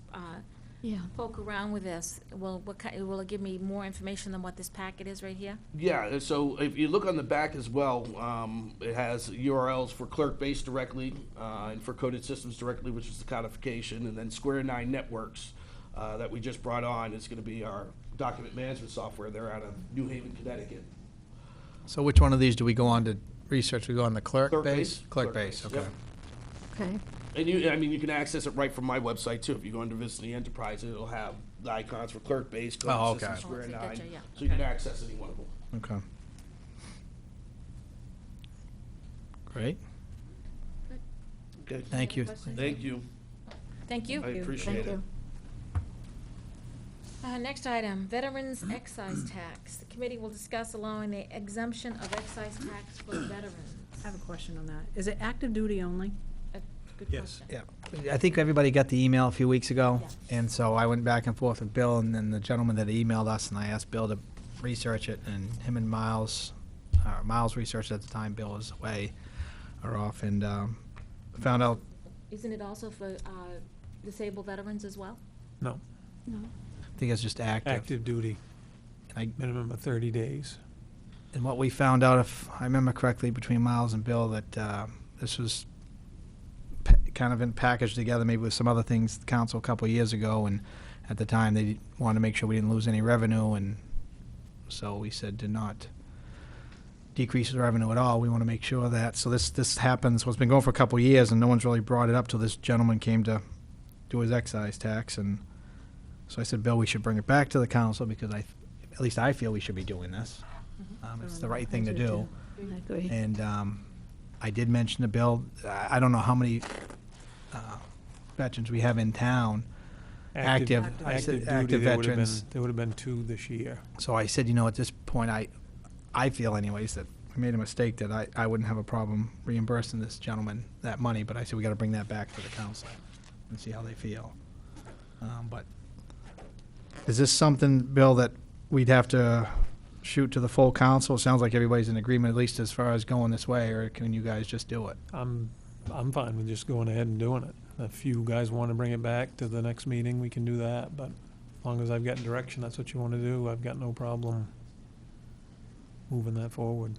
Speaker 8: Yeah.
Speaker 1: poke around with this, will it give me more information than what this packet is right here?
Speaker 2: Yeah, so if you look on the back as well, it has URLs for Clerkbase directly and for Coded Systems directly, which is the codification, and then Square 9 Networks that we just brought on is going to be our document management software. They're out of New Haven, Connecticut.
Speaker 3: So which one of these do we go on to research? We go on the clerk base?
Speaker 2: Clerkbase.
Speaker 3: Clerk base, okay.
Speaker 2: Yep.
Speaker 8: Okay.
Speaker 2: And you can access it right from my website too. If you go into Visit the Enterprise, it'll have the icons for Clerkbase, Coded
Speaker 3: Oh, okay.
Speaker 2: Systems, Square
Speaker 1: Oh, I
Speaker 2: 9,
Speaker 1: gotcha, yeah,
Speaker 2: so you can
Speaker 1: okay.
Speaker 2: access any one of them.
Speaker 3: Okay. Great.
Speaker 2: Okay.
Speaker 3: Thank you.
Speaker 1: Questions?
Speaker 2: Thank you.
Speaker 1: Thank you.
Speaker 2: I appreciate
Speaker 8: Thank
Speaker 2: it.
Speaker 8: you.
Speaker 1: Next item, Veterans Excise Tax. The committee will discuss allowing the exemption of excise tax for veterans.
Speaker 7: I have a question on that. Is it active duty only?
Speaker 1: A good
Speaker 5: Yes.
Speaker 1: question.
Speaker 3: Yeah, I think everybody got the email a few weeks ago,
Speaker 1: Yeah.
Speaker 3: and so I went back and forth with Bill, and then the gentleman that emailed us, and I asked Bill to research it, and him and Miles researched it at the time, Bill was away, or off, and found out,
Speaker 1: Isn't it also for disabled veterans as well?
Speaker 5: No,
Speaker 8: No.
Speaker 3: I think it's just active.
Speaker 5: active duty,
Speaker 3: And
Speaker 5: minimum of 30 days.
Speaker 3: And what we found out, if I remember correctly, between Miles and Bill, that this was kind of in packaged together, maybe with some other things, the council a couple of years ago, and at the time, they wanted to make sure we didn't lose any revenue, and so we said to not decrease the revenue at all. We want to make sure that, so this happens, well, it's been going for a couple of years, and no one's really brought it up till this gentleman came to do his excise tax, and so I said, Bill, we should bring it back to the council, because at least I feel we should be doing this. It's the right thing to do.
Speaker 8: I agree.
Speaker 3: And I did mention to Bill, I don't know how many veterans we have in town, active. I said
Speaker 5: Active
Speaker 3: active
Speaker 5: duty,
Speaker 3: veterans.
Speaker 5: there would have been 2 this year.
Speaker 3: So I said, you know, at this point, I feel anyways that we made a mistake, that I wouldn't have a problem reimbursing this gentleman that money, but I said, we gotta bring that back to the council and see how they feel. But is this something, Bill, that we'd have to shoot to the full council? It sounds like everybody's in agreement, at least as far as going this way, or can you guys just do it?
Speaker 5: I'm fine with just going ahead and doing it. If you guys want to bring it back to the next meeting, we can do that, but as long as I've got direction, that's what you want to do, I've got no problem moving that forward.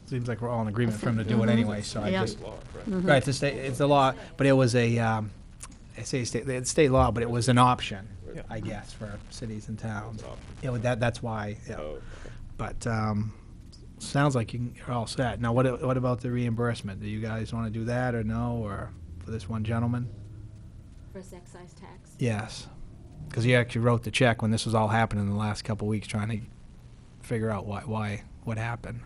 Speaker 3: Seems like we're all in agreement for him to do it anyway, so I
Speaker 8: Yeah.
Speaker 3: just.
Speaker 6: Law, correct?
Speaker 3: Right, it's the law, but it was it's state law, but it was an option.
Speaker 5: Yeah.
Speaker 3: I guess, for cities and towns.
Speaker 6: That's
Speaker 3: Yeah, well, that's why, yeah.
Speaker 6: Oh, okay.
Speaker 3: But, sounds like you're all set. Now, what about the reimbursement? Do you guys wanna do that, or no, or for this one gentleman?
Speaker 1: First excise tax.
Speaker 3: Yes, because he actually wrote the check when this was all happening in the last couple of weeks, trying to figure out what happened.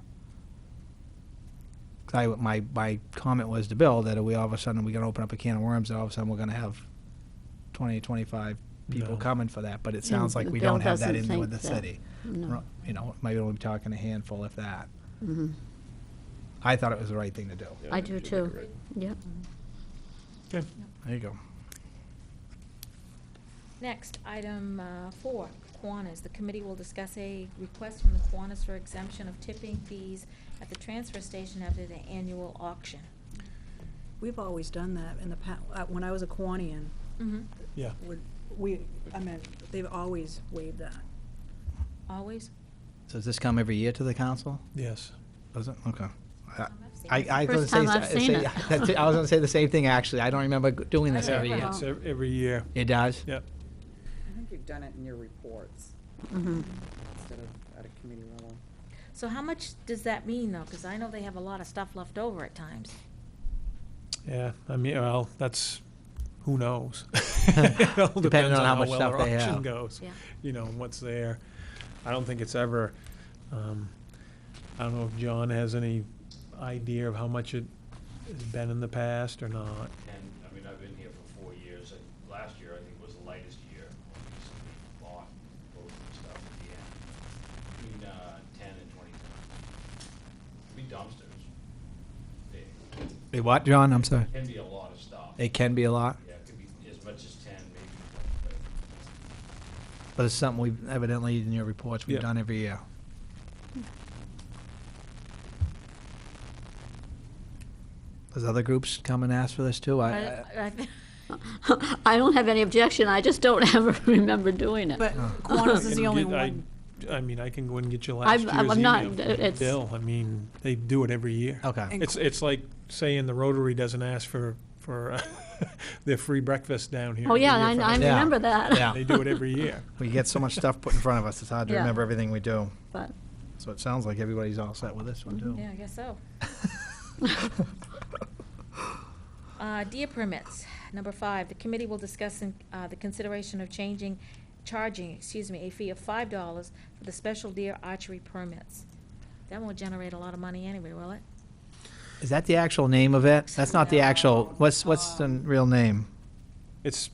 Speaker 3: 'Cause my comment was to Bill that we all of a sudden, we're gonna open up a can of worms, and all of a sudden, we're gonna have 20, 25 people
Speaker 5: No.
Speaker 3: coming for that, but it sounds like we
Speaker 8: Bill
Speaker 3: don't have that
Speaker 8: doesn't
Speaker 3: in with
Speaker 8: think
Speaker 3: the
Speaker 8: that.
Speaker 3: city.
Speaker 8: No.
Speaker 3: You know, maybe we'll be talking a handful, if that.
Speaker 8: Mhm.
Speaker 3: I thought it was the right thing to do.
Speaker 6: Yeah,
Speaker 8: I
Speaker 6: it
Speaker 8: do
Speaker 6: should make
Speaker 8: too.
Speaker 6: it right.
Speaker 8: Yep.
Speaker 5: Okay.
Speaker 3: There you go.
Speaker 1: Next, item 4, Kiwanis. The committee will discuss a request from the Kiwanis for exemption of tipping fees at the transfer station after the annual auction.
Speaker 7: We've always done that in the past. When I was a Kiwanian,
Speaker 1: Mm-hmm.
Speaker 5: Yeah.
Speaker 7: they've always waived that.
Speaker 1: Always?
Speaker 3: So does this come every year to the council?
Speaker 5: Yes.
Speaker 3: Does it? Okay.
Speaker 1: I've seen
Speaker 3: I
Speaker 1: it.
Speaker 3: was
Speaker 8: First
Speaker 3: gonna
Speaker 8: time I've seen it.
Speaker 3: I was gonna say the same thing, actually. I don't remember doing this
Speaker 1: I
Speaker 3: every
Speaker 1: never
Speaker 3: year.
Speaker 1: have.
Speaker 5: It's every year.
Speaker 3: It does?
Speaker 5: Yep.
Speaker 4: I think you've done it in your reports
Speaker 8: Mhm.
Speaker 4: instead of at a committee level.
Speaker 1: So how much does that mean, though? Because I know they have a lot of stuff left over at times.
Speaker 5: Yeah, I mean, well, that's, who knows? It all
Speaker 3: Depending
Speaker 5: depends
Speaker 3: on how much
Speaker 5: well
Speaker 3: stuff
Speaker 5: their
Speaker 3: they
Speaker 5: auction
Speaker 3: have.
Speaker 5: goes.
Speaker 1: Yeah.
Speaker 5: You know, what's there. I don't think it's ever, I don't know if John has any idea of how much it has been in the past or not.
Speaker 9: And, I mean, I've been here for 4 years, and last year, I think, was the lightest year. We bought both the stuff at the end, between 10 and 20 tons. Be dumpsters. They
Speaker 3: What, John? I'm sorry.
Speaker 9: can be a lot of stuff.
Speaker 3: It can be a lot,
Speaker 9: Yeah, it could be as much as 10, maybe,
Speaker 3: but it's something we've evidently, in your reports, we've
Speaker 5: Yeah.
Speaker 3: done every year. Does other groups come and ask for this too?
Speaker 8: I don't have any objection, I just don't ever remember doing it.
Speaker 7: But Kiwanis is the
Speaker 5: Can
Speaker 7: only
Speaker 5: get-
Speaker 7: one.
Speaker 5: I mean, I can go and get you last
Speaker 8: I'm-
Speaker 5: year's
Speaker 8: I'm
Speaker 5: email
Speaker 8: not-
Speaker 5: from
Speaker 8: it's-
Speaker 5: Bill. I mean, they do it every year.
Speaker 3: Okay.
Speaker 7: And
Speaker 5: It's like saying the Rotary doesn't ask for their free breakfast down here.
Speaker 8: Oh, yeah,
Speaker 5: every year
Speaker 8: I
Speaker 5: for-
Speaker 3: Yeah.
Speaker 8: remember that.
Speaker 3: Yeah.
Speaker 5: They do it every year.
Speaker 3: We get so much stuff put in front of us, it's hard to
Speaker 8: Yeah.
Speaker 3: remember everything we do.
Speaker 8: But,
Speaker 3: So it sounds like everybody's all set with this one too.
Speaker 1: Yeah, I guess so. Deer permits. Number 5, the committee will discuss the consideration of charging a fee of $5 for the special deer archery permits. That won't generate a lot of money anyway, will it?
Speaker 3: Is that the actual name of it? That's not the actual, what's the real name?
Speaker 5: It's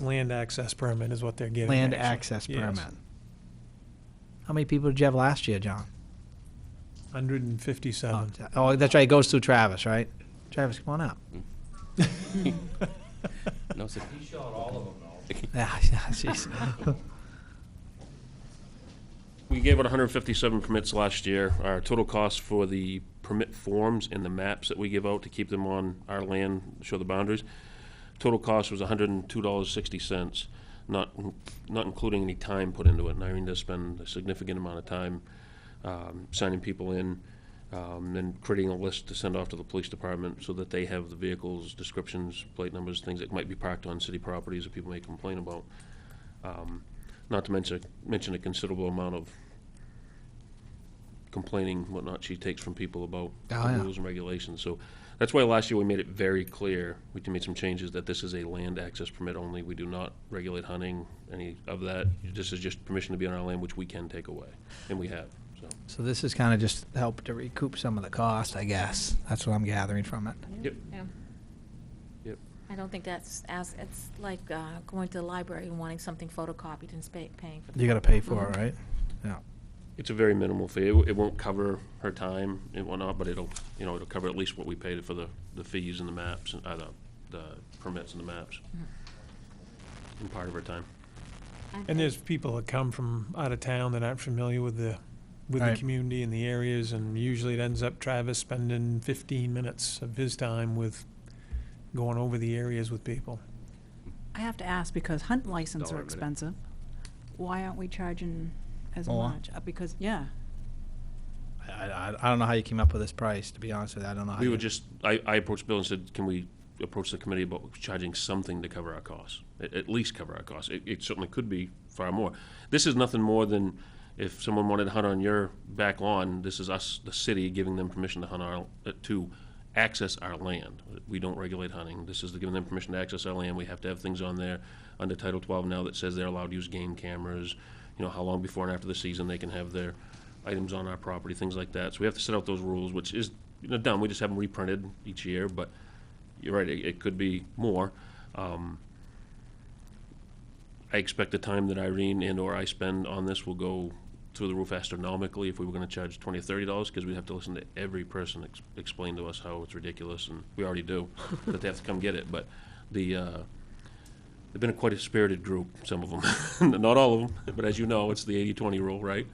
Speaker 5: land access permit is what they're getting.
Speaker 3: Land
Speaker 5: actually.
Speaker 3: access
Speaker 5: Yes.
Speaker 3: permit. How many people did you have last year, John?
Speaker 5: 157.
Speaker 3: Oh, that's right, it goes through Travis, right? Travis, come on up.
Speaker 6: No, so
Speaker 9: he shot all of them, though.
Speaker 3: Yeah, jeez.
Speaker 10: We gave out 157 permits last year. Our total cost for the permit forms and the maps that we give out to keep them on our land, show the boundaries, total cost was $102.60, not including any time put into it. And Irene does spend a significant amount of time signing people in, then creating a list to send off to the police department so that they have the vehicles, descriptions, plate numbers, things that might be parked on city properties that people may complain about. Not to mention a considerable amount of complaining, whatnot, she takes from people about
Speaker 3: Oh,
Speaker 10: the
Speaker 3: yeah.
Speaker 10: rules and regulations. So that's why last year we made it very clear, we made some changes, that this is a land access permit only. We do not regulate hunting, any of that. This is just permission to be on our land, which we can take away, and we have, so.
Speaker 3: So this is kind of just help to recoup some of the cost, I guess. That's what I'm gathering from it.
Speaker 10: Yep.
Speaker 1: Yeah.
Speaker 10: Yep.
Speaker 1: I don't think it's like going to the library and wanting something photocopied and paying for.
Speaker 3: You gotta pay for it, right? Yeah.
Speaker 10: It's a very minimal fee. It won't cover her time and whatnot, but it'll cover at least what we paid for the fees and the maps, and the permits and the maps. And part of her time.
Speaker 5: And there's people that come from out of town that aren't familiar with the
Speaker 3: Right.
Speaker 5: community and the areas, and usually it ends up Travis spending 15 minutes of his time with going over the areas with people.
Speaker 7: I have to ask, because hunt licenses
Speaker 6: $1 a
Speaker 7: are
Speaker 6: minute.
Speaker 7: expensive, why aren't we charging as
Speaker 3: More?
Speaker 7: much? Because, yeah.
Speaker 3: I don't know how you came up with this price, to be honest with you. I don't know how
Speaker 10: We
Speaker 3: you.
Speaker 10: would just, I approached Bill and said, can we approached the committee about charging something to cover our costs, at least cover our costs. It certainly could be far more. This is nothing more than if someone wanted to hunt on your back lawn, this is us, the city, giving them permission to hunt to access our land. We don't regulate hunting. This is giving them permission to access our land. We have to have things on there under Title 12 now that says they're allowed to use game cameras, how long before and after the season they can have their items on our property, things like that. So we have to set out those rules, which is done. We just have them reprinted each year, but you're right, it could be more. I expect the time that Irene and/or I spend on this will go through the roof astronomically if we were going to charge $20 or $30, because we'd have to listen to every person explain to us how it's ridiculous, and we already do, that they have to come get it. But they've been quite a spirited group, some of them. Not all of them, but as you know, it's the 80-20 rule, right?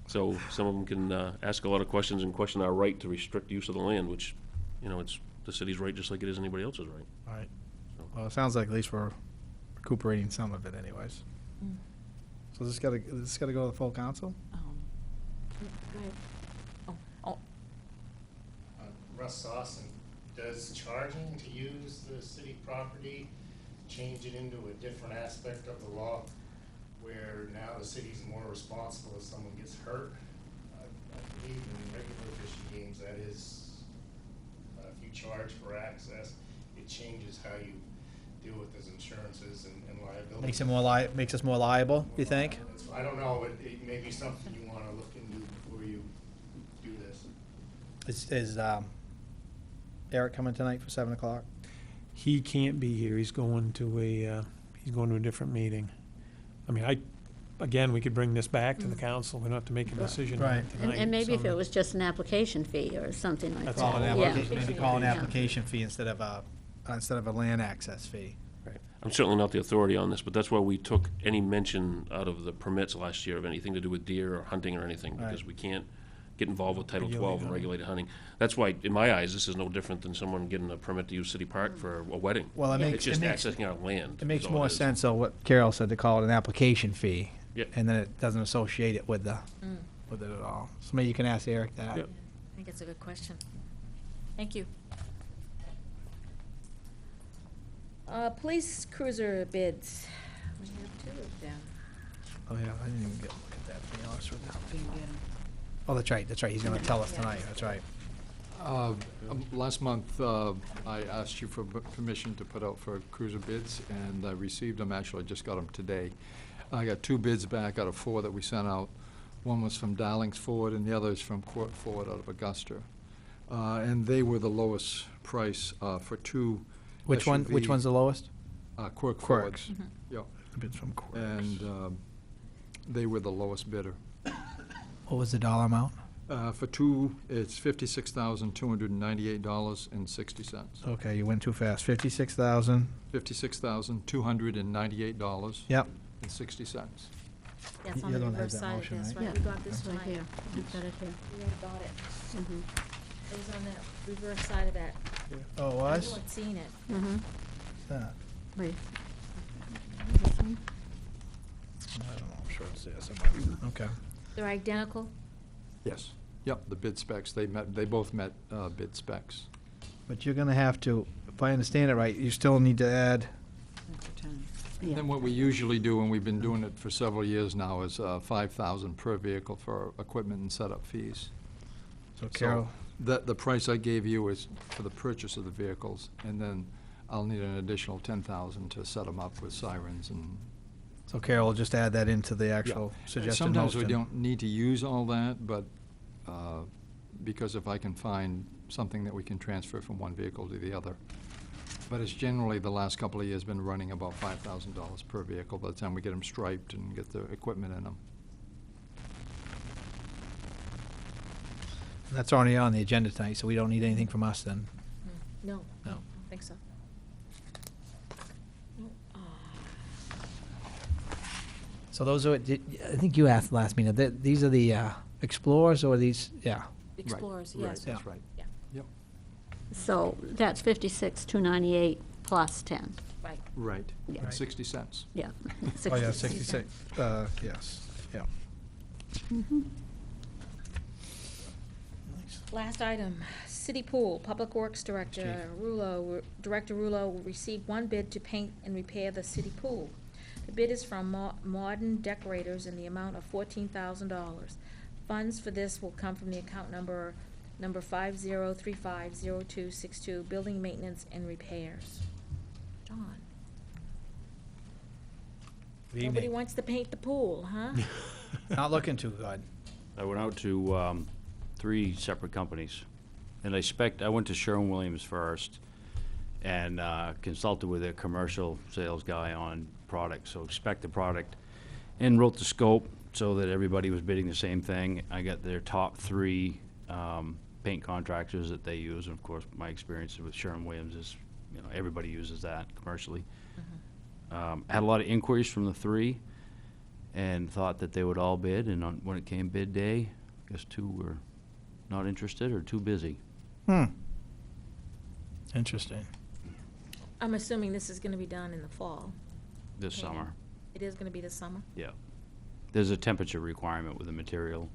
Speaker 10: So some of them can ask a lot of questions and question our right to restrict use of the land, which, it's the city's right just like it is anybody else's right.
Speaker 3: All right. Well, it sounds like at least we're recuperating some of it anyways. So this gotta go to the full council?
Speaker 1: Go ahead.
Speaker 11: Russ Sawson, does charging to use the city property change it into a different aspect of the law where now the city's more responsible if someone gets hurt? I believe in regular fishing games, that is, if you charge for access, it changes how you deal with those insurances and liability.
Speaker 3: Makes us more liable, you think?
Speaker 11: I don't know, it may be something you wanna look into before you do this.
Speaker 3: Is Eric coming tonight for 7 o'clock?
Speaker 5: He can't be here. He's going to a different meeting. I mean, again, we could bring this back to the council. We don't have to make a decision on it
Speaker 3: Right.
Speaker 5: tonight.
Speaker 8: And maybe if
Speaker 5: So-
Speaker 8: it was just an application fee or something like that.
Speaker 5: That's all it is.
Speaker 8: Yeah.
Speaker 3: Maybe call an
Speaker 8: Yeah.
Speaker 3: application fee instead of a land access fee.
Speaker 10: Right. I'm certainly not the authority on this, but that's why we took any mention out of the permits last year of anything to do with deer or hunting or anything, because
Speaker 3: Right.
Speaker 10: we can't get involved with Title 12 and
Speaker 5: Regulated
Speaker 10: regulated hunting. That's why, in my eyes, this is no different than someone getting a permit to use City Park for a wedding.
Speaker 3: Well, it
Speaker 10: It's just
Speaker 3: makes
Speaker 10: accessing our land.
Speaker 3: it makes
Speaker 10: is all
Speaker 3: more
Speaker 10: is.
Speaker 3: sense of what Carol said, to call it an application fee.
Speaker 10: Yep.
Speaker 3: And then it doesn't associate it with it at all. So maybe you can ask Eric that.
Speaker 10: Yep.
Speaker 1: I think it's a good question. Thank you. Police cruiser bids. We have two of them.
Speaker 3: Oh, yeah, I didn't even look at that, to be honest with you. Oh, that's right, he's gonna tell us tonight, that's right.
Speaker 12: Last month, I asked you for permission to put out for cruiser bids, and I received them. Actually, I just got them today. I got 2 bids back out of 4 that we sent out. One was from Darlings Ford, and the other is from Court Ford out of Augusta. And they were the lowest price for 2
Speaker 3: Which one's the lowest?
Speaker 12: Quirk
Speaker 3: Quirks.
Speaker 12: Fords. Yeah,
Speaker 3: Bids from Quirks.
Speaker 12: and they were the lowest bidder.
Speaker 3: What was the dollar amount?
Speaker 12: For 2, it's $56,298.60.
Speaker 3: Okay, you went too fast, 56,000,
Speaker 12: $56,298.60.
Speaker 3: yep.
Speaker 1: That's
Speaker 3: You're
Speaker 1: on the
Speaker 3: the one that
Speaker 1: reverse
Speaker 3: has that
Speaker 1: side of
Speaker 3: motion,
Speaker 1: this,
Speaker 3: right?
Speaker 1: right? We got this
Speaker 8: It's right
Speaker 1: tonight.
Speaker 8: here. I've got it here.
Speaker 1: We already got it.
Speaker 8: Mhm.
Speaker 1: It was on the reverse side of that.
Speaker 3: Oh, it was?
Speaker 1: Everyone's seen it.
Speaker 8: Mhm.
Speaker 3: What's that?
Speaker 8: Wait.
Speaker 3: I
Speaker 8: This one?
Speaker 3: don't know, I'm sure it's there somewhere. Okay.
Speaker 1: They're identical?
Speaker 12: Yes. Yep, the bid specs, they both met bid specs.
Speaker 3: But you're gonna have to, if I understand it right, you still need to add,
Speaker 8: Yeah.
Speaker 12: Then what we usually do, and we've been doing it for several years now, is $5,000 per vehicle for equipment and setup fees.
Speaker 3: so Carol,
Speaker 12: The price I gave you is for the purchase of the vehicles, and then I'll need an additional $10,000 to set them up with sirens and.
Speaker 3: so Carol will just add that into the actual suggested
Speaker 12: Sometimes we
Speaker 3: motion.
Speaker 12: don't need to use all that, but, because if I can find something that we can transfer from one vehicle to the other. But it's generally, the last couple of years, been running about $5,000 per vehicle by the time we get them striped and get the equipment in them.
Speaker 3: That's already on the agenda tonight, so we don't need anything from us then.
Speaker 1: No.
Speaker 3: No.
Speaker 1: I don't think so.
Speaker 3: So those are, I think you asked last meeting, these are the Explorers or these, yeah.
Speaker 1: Explorers,
Speaker 12: Right,
Speaker 1: yes.
Speaker 12: that's right.
Speaker 1: Yeah.
Speaker 12: Yep,
Speaker 8: So that's 56,298 plus 10.
Speaker 1: Right.
Speaker 12: right.
Speaker 8: Yeah.
Speaker 12: And 60 cents.
Speaker 8: Yeah.
Speaker 3: Oh, yeah, 66, yes, yeah.
Speaker 8: Mhm.
Speaker 1: Last item, City Pool, Public Works Director Director Rulo will receive one bid to paint and repair the city pool. The bid is from Modern Decorators in the amount of $14,000. Funds for this will come from the account number 50350262, Building Maintenance and Repairs. John? Nobody wants to paint the pool, huh?
Speaker 3: Not looking too good.
Speaker 9: I went out to 3 separate companies, and I went to Sherwin-Williams first and consulted with a commercial sales guy on product, so spec the product, and wrote the scope so that everybody was bidding the same thing. I got their top 3 paint contractors that they use, and of course, my experience with Sherwin-Williams is, everybody uses that commercially. Had a lot of inquiries from the 3, and thought that they would all bid, and when it came bid day, I guess 2 were not interested or too busy.
Speaker 3: Interesting.
Speaker 1: I'm assuming this is gonna be done in the fall.
Speaker 9: This summer.
Speaker 1: It is gonna be this summer?
Speaker 9: Yeah. There's a temperature requirement with the material,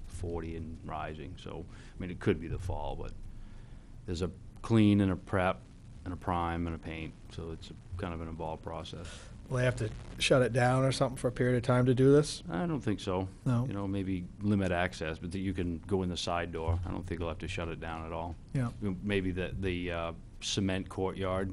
Speaker 9: 40 and rising, so, it could be the fall, but there's a clean and a prep and a prime and a paint, so it's kind of an involved process.
Speaker 3: Will they have to shut it down or something for a period of time to do this?
Speaker 9: I don't think so.
Speaker 3: No.
Speaker 9: Maybe limit access, but that you can go in the side door. I don't think they'll have to shut it down at all.
Speaker 3: Yeah.
Speaker 9: Maybe the cement courtyard.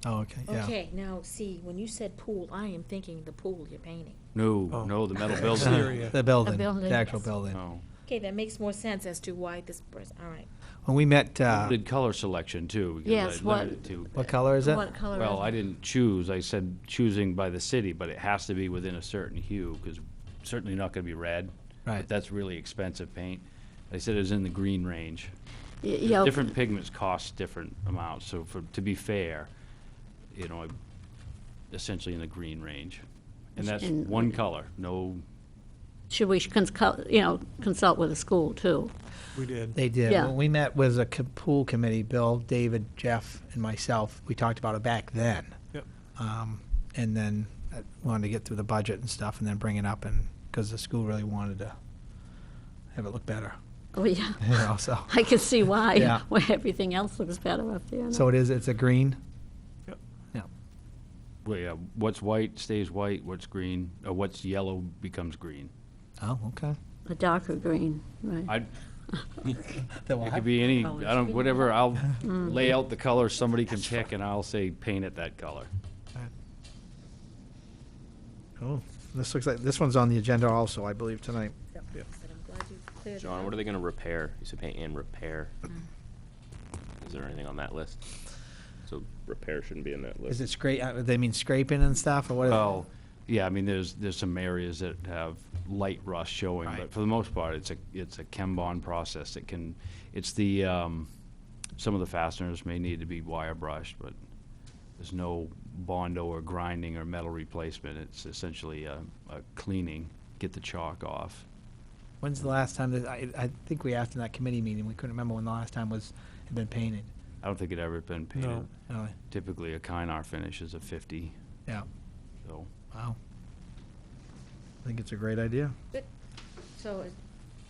Speaker 3: Oh, okay, yeah.
Speaker 1: Okay, now, see, when you said pool, I am thinking the pool you're painting.
Speaker 9: No,
Speaker 5: Oh.
Speaker 9: no, the metal building.
Speaker 5: Exterior.
Speaker 3: The building,
Speaker 8: The building.
Speaker 3: the actual building.
Speaker 9: No.
Speaker 1: Okay, that makes more sense as to why this person, all right.
Speaker 3: When we met,
Speaker 9: Did color selection too. because
Speaker 8: Yes,
Speaker 9: I
Speaker 8: what-
Speaker 9: limited to.
Speaker 3: what color is it?
Speaker 8: What color is
Speaker 9: Well,
Speaker 8: it?
Speaker 9: I didn't choose. I said choosing by the city, but it has to be within a certain hue, because certainly not gonna be red.
Speaker 3: Right.
Speaker 9: But that's really expensive paint. I said it was in the green range.
Speaker 8: Yeah,
Speaker 9: Different pigments cost different amounts, so to be fair, essentially in the green range. And that's
Speaker 8: And-
Speaker 9: one color, no,
Speaker 8: should we consult with the school too?
Speaker 5: We did.
Speaker 3: They did.
Speaker 8: Yeah.
Speaker 3: When we met with a pool committee, Bill, David, Jeff, and myself, we talked about it back then.
Speaker 5: Yep.
Speaker 3: And then wanted to get through the budget and stuff and then bring it up, and, because the school really wanted to have it look better.
Speaker 8: Oh, yeah.
Speaker 3: So
Speaker 8: I can see why,
Speaker 3: Yeah.
Speaker 8: where everything else looks better up there.
Speaker 3: So it's a green?
Speaker 5: Yep.
Speaker 3: Yeah.
Speaker 9: well, yeah, what's white stays white, what's green, or what's yellow becomes green.
Speaker 3: Oh, okay.
Speaker 8: A darker green, right.
Speaker 9: It could be any, whatever, I'll lay out the color somebody can pick, and I'll say paint it that color.
Speaker 3: Cool. This looks like, this one's on the agenda also, I believe, tonight.
Speaker 1: But I'm glad you cleared it
Speaker 6: John,
Speaker 1: up.
Speaker 6: what are they gonna repair? You said paint and repair. Is there anything on that list? So repair shouldn't be in that list.
Speaker 3: Is it they mean scraping and stuff, or what?
Speaker 9: Well, yeah, there's some areas that have light rust showing,
Speaker 3: Right.
Speaker 9: but for the most part, it's a Chem Bond process. It's the, some of the fasteners may need to be wire brushed, but there's no Bondo or grinding or metal replacement. It's essentially a cleaning, get the chalk off.
Speaker 3: When's the last time that, I think we asked in that committee meeting, we couldn't remember when the last time had been painted.
Speaker 9: I don't think it ever been painted.
Speaker 5: No.
Speaker 3: Really?
Speaker 9: Typically, a Kynar finish is a 50,
Speaker 3: Yeah.
Speaker 9: so.
Speaker 3: Wow. I think it's a great idea.
Speaker 1: So,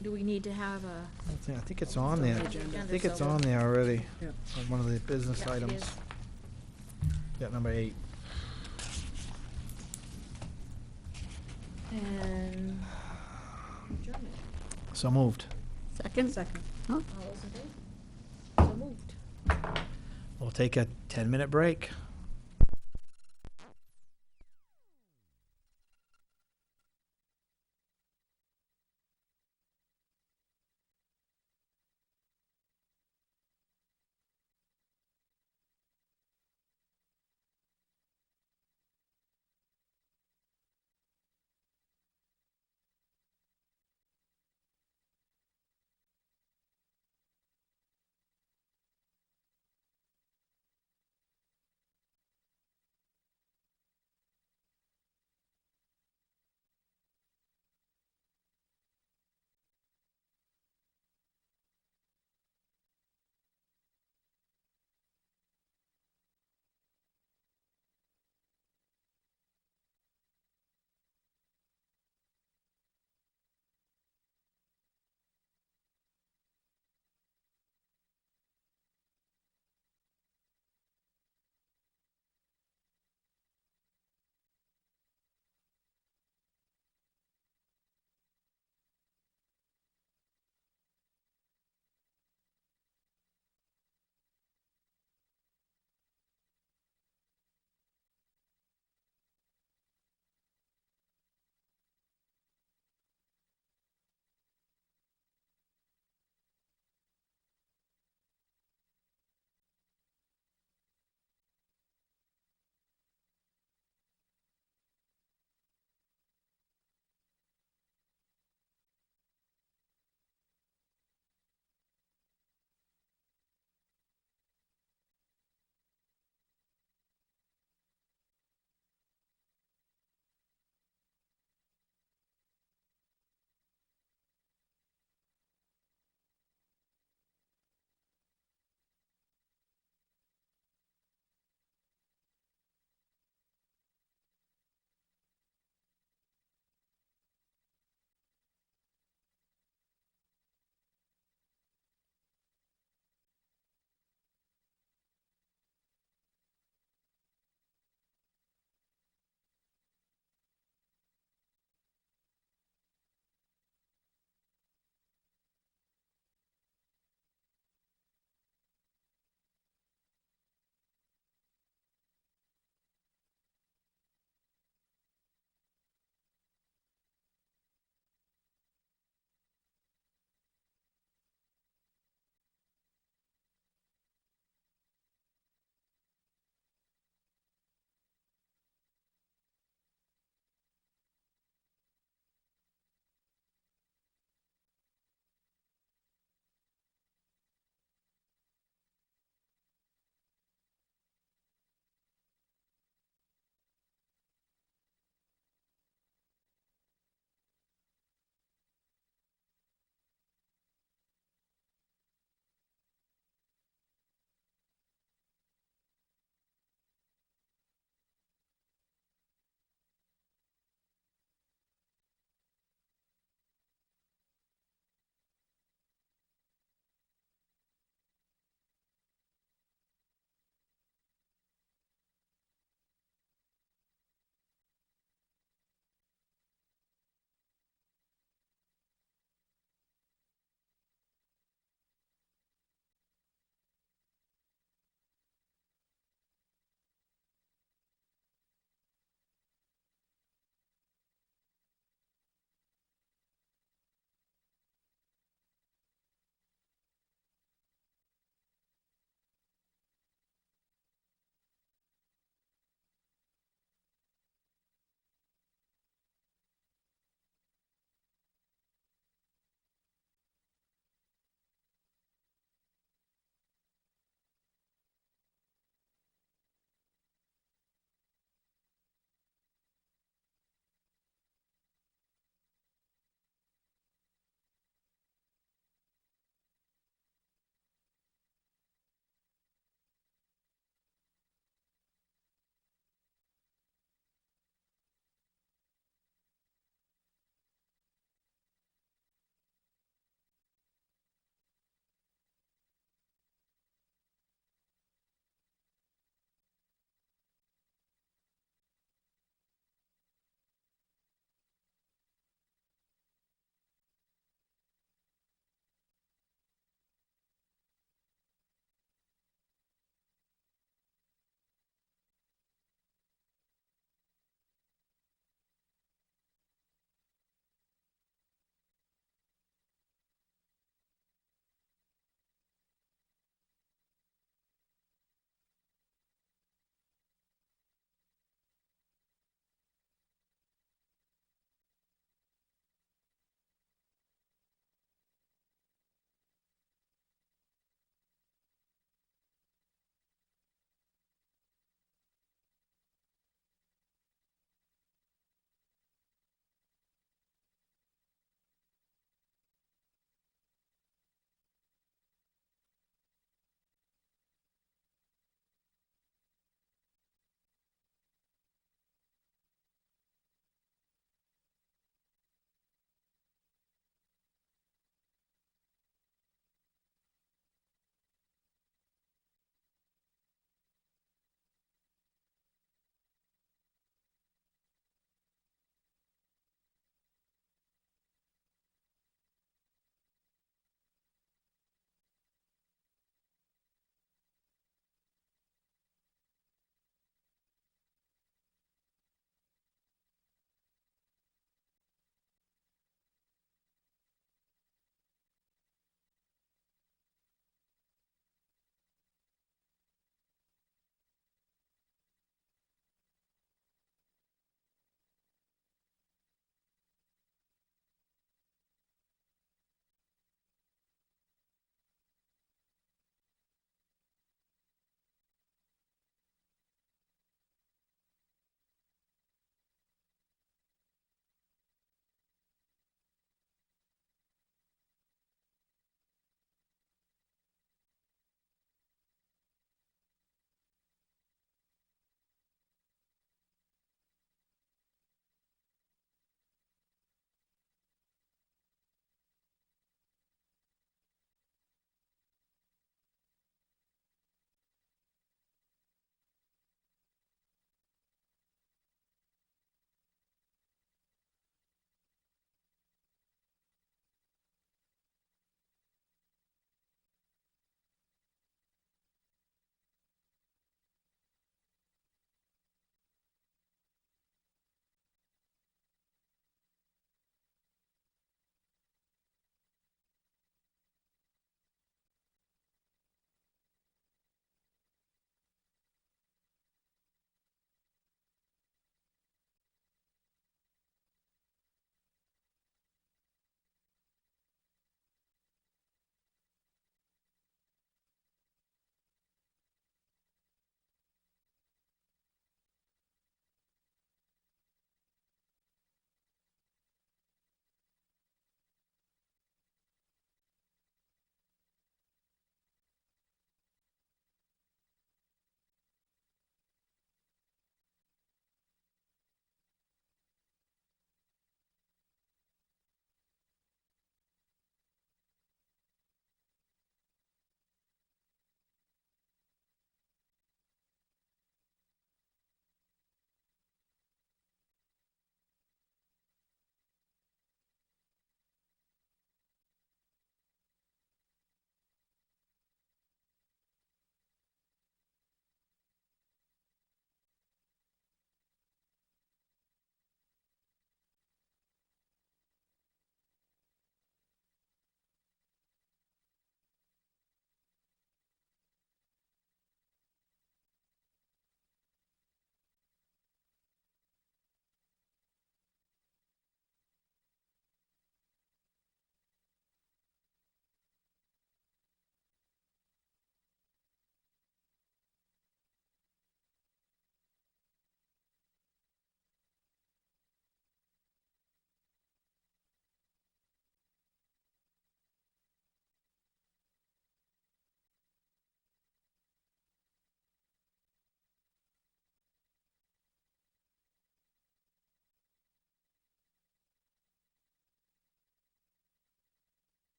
Speaker 1: do we need to have a?
Speaker 3: I think it's on there. I think it's on there already.
Speaker 4: Yeah.
Speaker 3: On one of the business
Speaker 1: Yeah, it
Speaker 3: items.
Speaker 1: is.
Speaker 3: Yeah, number 8.
Speaker 1: And adjournment.
Speaker 3: So moved.
Speaker 8: Second?
Speaker 1: All those in favor? So moved.
Speaker 3: We'll take a 10-minute break.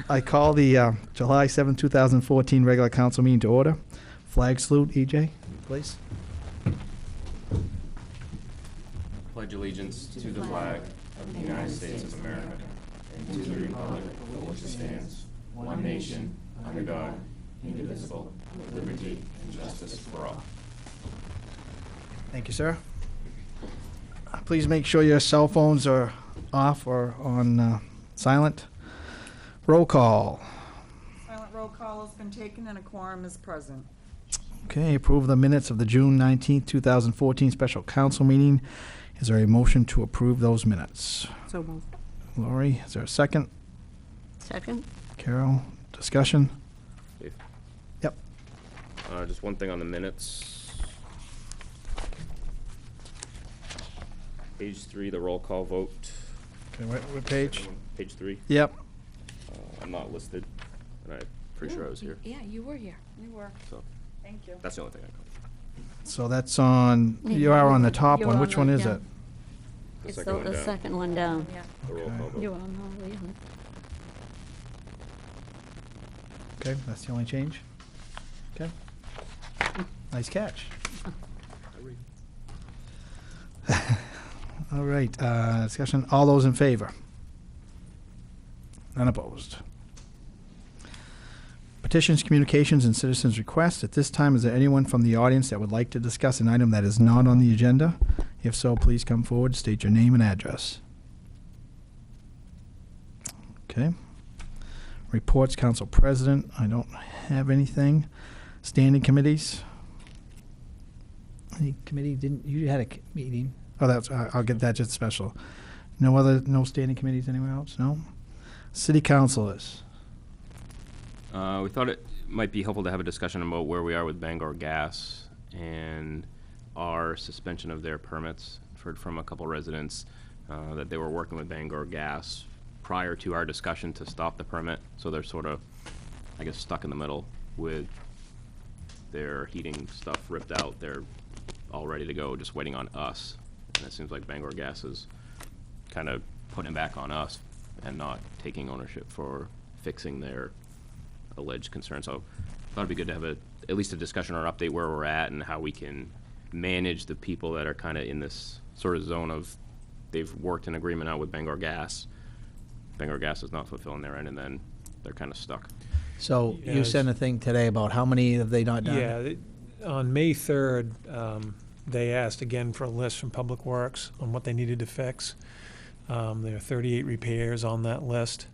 Speaker 3: I call the July 7, 2014 regular council meeting to order. Flag salute, EJ, please.
Speaker 6: Pledge allegiance to the flag of the United States of America and to the republic for which it stands, one nation, under God, indivisible, with liberty and justice for all.
Speaker 3: Thank you, sir. Please make sure your cell phones are off or on silent. Roll call.
Speaker 4: Silent roll call has been taken and a quorum is present.
Speaker 3: Okay, approve the minutes of the June 19th, 2014 special council meeting. Is there a motion to approve those minutes?
Speaker 7: So moved.
Speaker 3: Lori, is there a second?
Speaker 8: Second?
Speaker 3: Carol, discussion?
Speaker 6: Dave?
Speaker 3: Yep.
Speaker 6: Just one thing on the minutes. Page 3, the roll call vote.
Speaker 3: Okay, what page?
Speaker 6: Page 3.
Speaker 3: Yep.
Speaker 6: I'm not listed, and I'm pretty sure I was here.
Speaker 1: Yeah, you were here.
Speaker 4: You were.
Speaker 6: So
Speaker 4: Thank you.
Speaker 6: that's the only thing I caught.
Speaker 3: So that's on, you are on the top
Speaker 8: You're
Speaker 3: one.
Speaker 8: on
Speaker 3: Which
Speaker 8: the-
Speaker 3: one is
Speaker 8: yeah.
Speaker 3: it?
Speaker 6: The
Speaker 8: It's
Speaker 6: second one
Speaker 8: the
Speaker 6: down,
Speaker 8: second one down.
Speaker 1: Yeah.
Speaker 6: the roll call vote.
Speaker 8: You're on all the other.
Speaker 3: Okay, that's the only change? Okay. Nice catch. All right, discussion, all those in favor? None opposed. Petitions, communications, and citizens' requests. At this time, is there anyone from the audience that would like to discuss an item that is not on the agenda? If so, please come forward, state your name and address. Okay. Reports, Council President, I don't have anything. Standing committees? Any committee, you had a meeting? Oh, that's, I'll get that just special. No standing committees anywhere else? No? City councilors?
Speaker 6: We thought it might be helpful to have a discussion about where we are with Bangor Gas and our suspension of their permits. I've heard from a couple residents that they were working with Bangor Gas prior to our discussion to stop the permit, so they're sort of, I guess, stuck in the middle with their heating stuff ripped out. They're all ready to go, just waiting on us. And it seems like Bangor Gas is kind of putting it back on us and not taking ownership for fixing their alleged concerns. So I thought it'd be good to have at least a discussion or update where we're at and how we can manage the people that are kind of in this sort of zone of they've worked an agreement out with Bangor Gas. Bangor Gas is not fulfilling their end, and then they're kind of stuck.
Speaker 3: So you
Speaker 5: Yes.
Speaker 3: sent a thing today about how many have they not done?
Speaker 5: Yeah, on May 3rd, they asked again for a list from Public Works on what they needed to fix. There are 38 repairs on that list.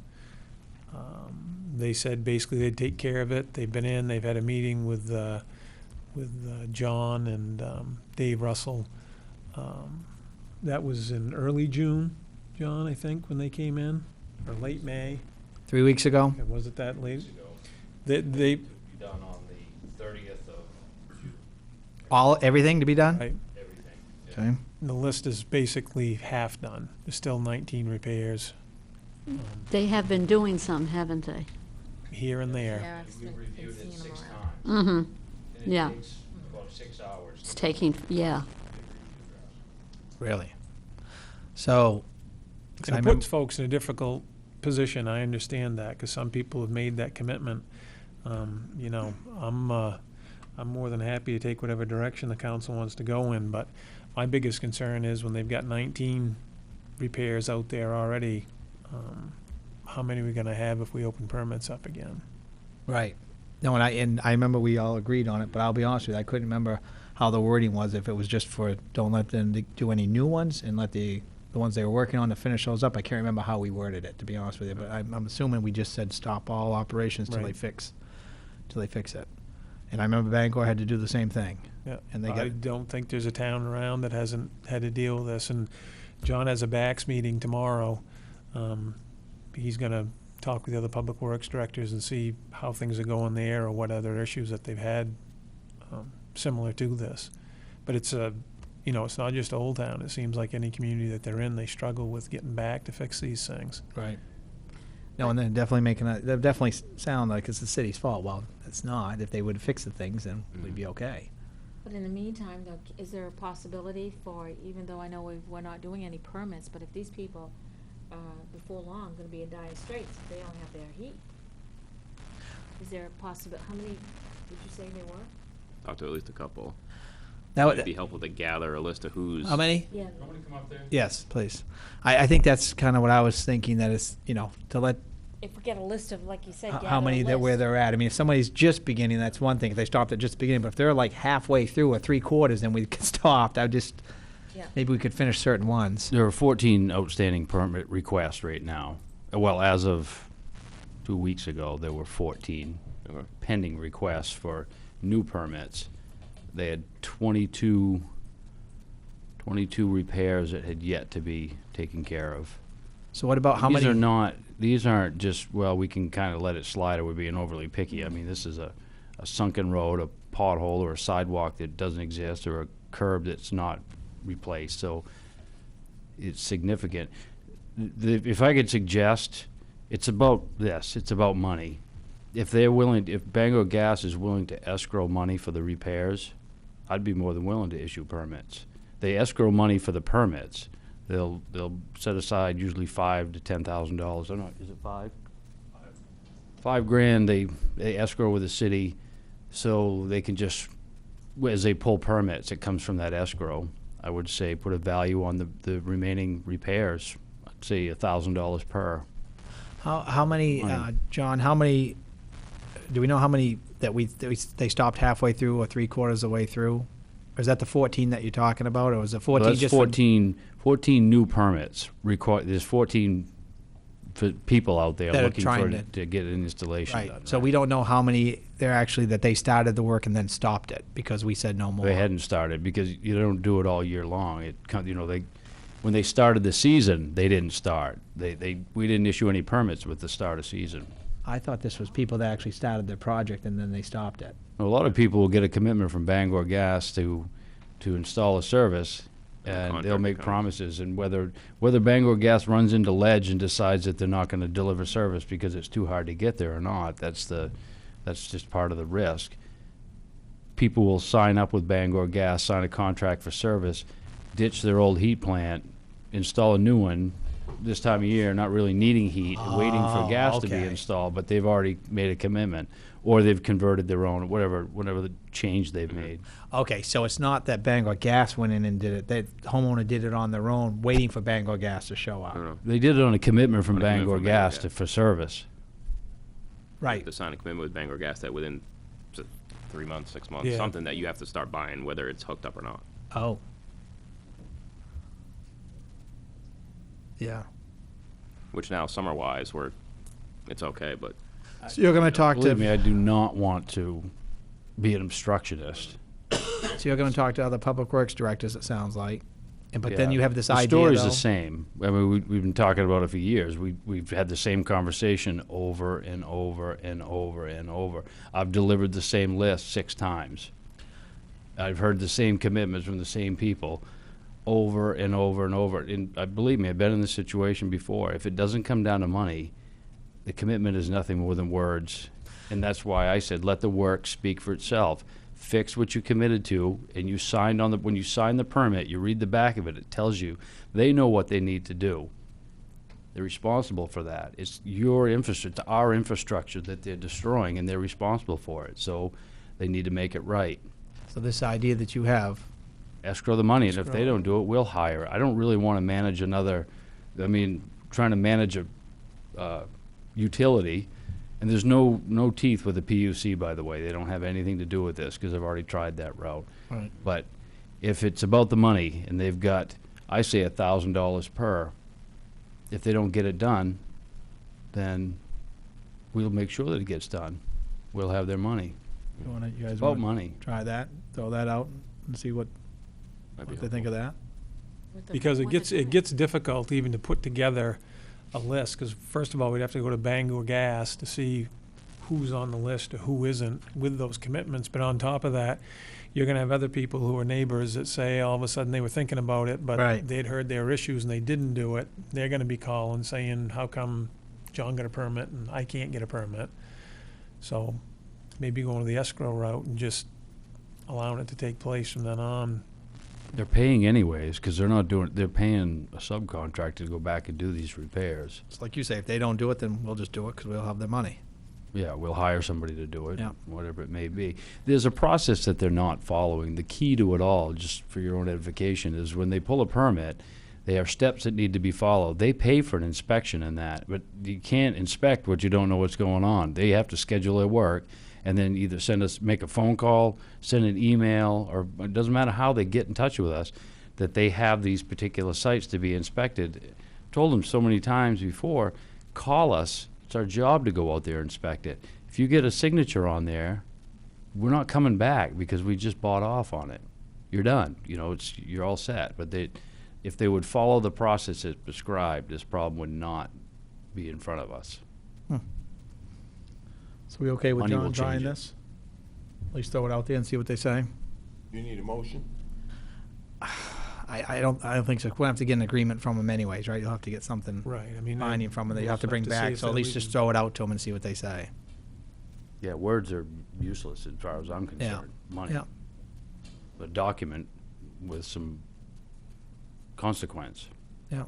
Speaker 5: They said basically they'd take care of it. They've been in, they've had a meeting with John and Dave Russell. That was in early June, John, I think, when they came in, or late May.
Speaker 3: 3 weeks ago?
Speaker 5: Was it that late?
Speaker 9: Ago.
Speaker 5: They,
Speaker 9: Be done on the 30th of June,
Speaker 3: Everything to be done?
Speaker 5: right,
Speaker 9: everything. Yeah.
Speaker 3: Okay.
Speaker 5: the list is basically half done. There's still 19 repairs
Speaker 8: They have been doing some, haven't they?
Speaker 5: here and there.
Speaker 1: Yeah, I've
Speaker 9: We
Speaker 1: been
Speaker 9: reviewed
Speaker 1: seeing
Speaker 9: it 6
Speaker 1: them
Speaker 9: times.
Speaker 1: around.
Speaker 8: Mm-hmm.
Speaker 9: And
Speaker 8: Yeah.
Speaker 9: it takes about 6 hours.
Speaker 8: It's
Speaker 9: to
Speaker 8: taking, yeah.
Speaker 9: get review drafts.
Speaker 3: Really? So,
Speaker 5: And it puts folks in a difficult position. I understand that, because some people have made that commitment. You know, I'm more than happy to take whatever direction the council wants to go in, but my biggest concern is when they've got 19 repairs out there already, how many are we gonna have if we open permits up again?
Speaker 3: right. No, and I remember we all agreed on it, but I'll be honest with you, I couldn't remember how the wording was, if it was just for, don't let them do any new ones and let the ones they were working on to finish those up. I can't remember how we worded it, to be honest with you, but I'm assuming we just said stop all operations till they
Speaker 5: Right.
Speaker 3: fix it. And I remember Bangor had to do the same thing.
Speaker 5: Yeah,
Speaker 3: And they
Speaker 5: I
Speaker 3: got-
Speaker 5: don't think there's a town around that hasn't had to deal with this, and John has a BACS meeting tomorrow. He's gonna talk with the other public works directors and see how things are going there, or what other issues that they've had, similar to this. But it's it's not just Old Town. It seems like any community that they're in, they struggle with getting back to fix these things.
Speaker 3: Right. No, and they're definitely they definitely sound like it's the city's fault. Well, it's not. If they would fix the things, then we'd be okay.
Speaker 1: But in the meantime, though, is there a possibility for, even though I know we're not doing any permits, but if these people before long, gonna be in dire straits if they don't have their heat. Is there a how many, would you say there were?
Speaker 6: Talk to at least a couple.
Speaker 3: That
Speaker 6: It'd
Speaker 3: would,
Speaker 6: be helpful to gather a list of who's.
Speaker 3: how many?
Speaker 1: Yeah.
Speaker 9: Want me to come up there?
Speaker 3: Yes, please. I think that's kind of what I was thinking, that is, to let,
Speaker 1: If we get a list of, like you said, gather
Speaker 3: how many
Speaker 1: a
Speaker 3: that, where
Speaker 1: list.
Speaker 3: they're at. I mean, if somebody's just beginning, that's one thing, if they stopped at just beginning, but if they're like halfway through or 3/4, then we could stop.
Speaker 1: Yeah.
Speaker 3: Maybe we could finish certain ones.
Speaker 9: There are 14 outstanding permit requests right now. Well, as of 2 weeks ago, there were 14
Speaker 6: Okay.
Speaker 9: pending requests for new permits. They had 22 repairs that had yet to be taken care of.
Speaker 3: So what about how many?
Speaker 9: These aren't just, well, we can kind of let it slide or we're being overly picky. I mean, this is a sunken road, a pothole, or a sidewalk that doesn't exist, or a curb that's not replaced, so it's significant. If I could suggest, it's about this, it's about money. If Bangor Gas is willing to escrow money for the repairs, I'd be more than willing to issue permits. They escrow money for the permits. They'll set aside usually $5,000 to $10,000. I don't know, is it $5? $5,000 they escrow with the city, so they can just, as they pull permits, it comes from that escrow. I would say put a value on the remaining repairs. I'd say $1,000 per.
Speaker 3: How many,
Speaker 9: Money.
Speaker 3: John, do we know how many that they stopped halfway through or 3/4 of the way through? Or is that the 14 that you're talking about, or was it 14
Speaker 9: That's
Speaker 3: just for?
Speaker 9: 14 new permits. There's 14 people out there
Speaker 3: That are
Speaker 9: looking
Speaker 3: trying
Speaker 9: to get an installation
Speaker 3: Right,
Speaker 9: done.
Speaker 3: so we don't know how many they're actually, that they started the work and then stopped it, because we said no more.
Speaker 9: They hadn't started because you don't do it all year long. When they started the season, they didn't start. We didn't issue any permits with the start of season.
Speaker 3: I thought this was people that actually started their project and then they stopped it.
Speaker 9: A lot of people will get a commitment from Bangor Gas to install a service, and they'll
Speaker 6: contractor
Speaker 9: make
Speaker 6: comes.
Speaker 9: promises, and whether Bangor Gas runs into ledge and decides that they're not going to deliver service because it's too hard to get there or not, that's just part of the risk. People will sign up with Bangor Gas, sign a contract for service, ditch their old heat plant, install a new one this time of year, not really needing heat, waiting for gas to be
Speaker 3: okay.
Speaker 9: installed, but they've already made a commitment, or they've converted their own, whatever the change they've made.
Speaker 3: Okay, so it's not that Bangor Gas went in and did it, the homeowner did it on their own, waiting for Bangor Gas to show
Speaker 6: I
Speaker 3: up.
Speaker 6: don't know.
Speaker 9: They did it on a commitment from
Speaker 6: On a commitment
Speaker 9: Bangor
Speaker 6: from
Speaker 9: Gas
Speaker 6: Bangor Gas.
Speaker 9: for service.
Speaker 3: Right,
Speaker 6: To sign a commitment with Bangor Gas that within 3 months, 6 months,
Speaker 5: Yeah.
Speaker 6: something that you have to start buying, whether it's hooked up or not.
Speaker 3: oh. Yeah.
Speaker 6: Which now, summer-wise, it's okay, but
Speaker 3: So you're gonna talk
Speaker 9: Believe me,
Speaker 3: to,
Speaker 9: I do not want to be an obstructionist.
Speaker 3: so you're gonna talk to other public works directors, it sounds like. But then
Speaker 9: Yeah.
Speaker 3: you have this
Speaker 9: The
Speaker 3: idea,
Speaker 9: story's
Speaker 3: though.
Speaker 9: the same. I mean, we've been talking about it for years. We've had the same conversation over and over and over and over. I've delivered the same list 6 times. I've heard the same commitments from the same people over and over and over. And believe me, I've been in this situation before. If it doesn't come down to money, the commitment is nothing more than words. And that's why I said, let the work speak for itself. Fix what you committed to, and you signed on when you sign the permit, you read the back of it, it tells you they know what they need to do. They're responsible for that. It's your infrastructure, our infrastructure that they're destroying, and they're responsible for it. So they need to make it right.
Speaker 3: So this idea that you have,
Speaker 9: Escrow the money, and if they
Speaker 3: Escrow.
Speaker 9: don't do it, we'll hire. I don't really want to manage trying to manage a utility, and there's no teeth with the PUC, by the way. They don't have anything to do with this, because I've already tried that route.
Speaker 3: Right.
Speaker 9: But if it's about the money, and they've got, I say $1,000 per, if they don't get it done, then we'll make sure that it gets done. We'll have their money.
Speaker 3: you guys
Speaker 9: About
Speaker 3: wanna
Speaker 9: money.
Speaker 3: try that, throw that out and see what
Speaker 6: might be
Speaker 3: they think of that?
Speaker 1: With the
Speaker 5: Because
Speaker 1: one that's in
Speaker 5: it gets difficult even to put together a list, because first of all, we'd have to go to Bangor Gas to see who's on the list or who isn't with those commitments. But on top of that, you're gonna have other people who are neighbors that say all of a sudden they were thinking about it, but
Speaker 3: Right.
Speaker 5: they'd heard their issues and they didn't do it. They're gonna be calling saying, how come John got a permit and I can't get a permit? So maybe going to the escrow route and just allowing it to take place from then on.
Speaker 13: They're paying anyways, because they're paying a subcontractor to go back and do these repairs.
Speaker 3: It's like you say, if they don't do it, then we'll just do it because we'll have their money.
Speaker 13: Yeah, we'll hire somebody to do it,
Speaker 3: Yeah.
Speaker 13: whatever it may be. There's a process that they're not following. The key to it all, just for your own edification, is when they pull a permit, they have steps that need to be followed. They pay for an inspection in that, but you can't inspect what you don't know what's going on. They have to schedule their work and then either make a phone call, send an email, or it doesn't matter how they get in touch with us, that they have these particular sites to be inspected. Told them so many times before, call us. It's our job to go out there and inspect it. If you get a signature on there, we're not coming back because we just bought off on it. You're done. You're all set. But if they would follow the process as prescribed, this problem would not be in front of us.
Speaker 3: So we okay with
Speaker 13: Money will
Speaker 3: John trying
Speaker 13: change it.
Speaker 3: this? At least throw it out there and see what they say.
Speaker 14: You need a motion?
Speaker 3: I don't think so. We'll have to get an agreement from them anyways, right? You'll have to get something
Speaker 5: Right, I mean.
Speaker 3: binding from them that you
Speaker 5: we'll
Speaker 3: have to bring
Speaker 5: see
Speaker 3: back,
Speaker 5: if
Speaker 3: so at
Speaker 5: that
Speaker 3: least
Speaker 5: we
Speaker 3: just
Speaker 5: can-
Speaker 3: throw it out to them and see what they say.
Speaker 13: Yeah, words are useless as far as I'm concerned. Money.
Speaker 3: Yeah.
Speaker 13: A document with some consequence.
Speaker 3: Yeah.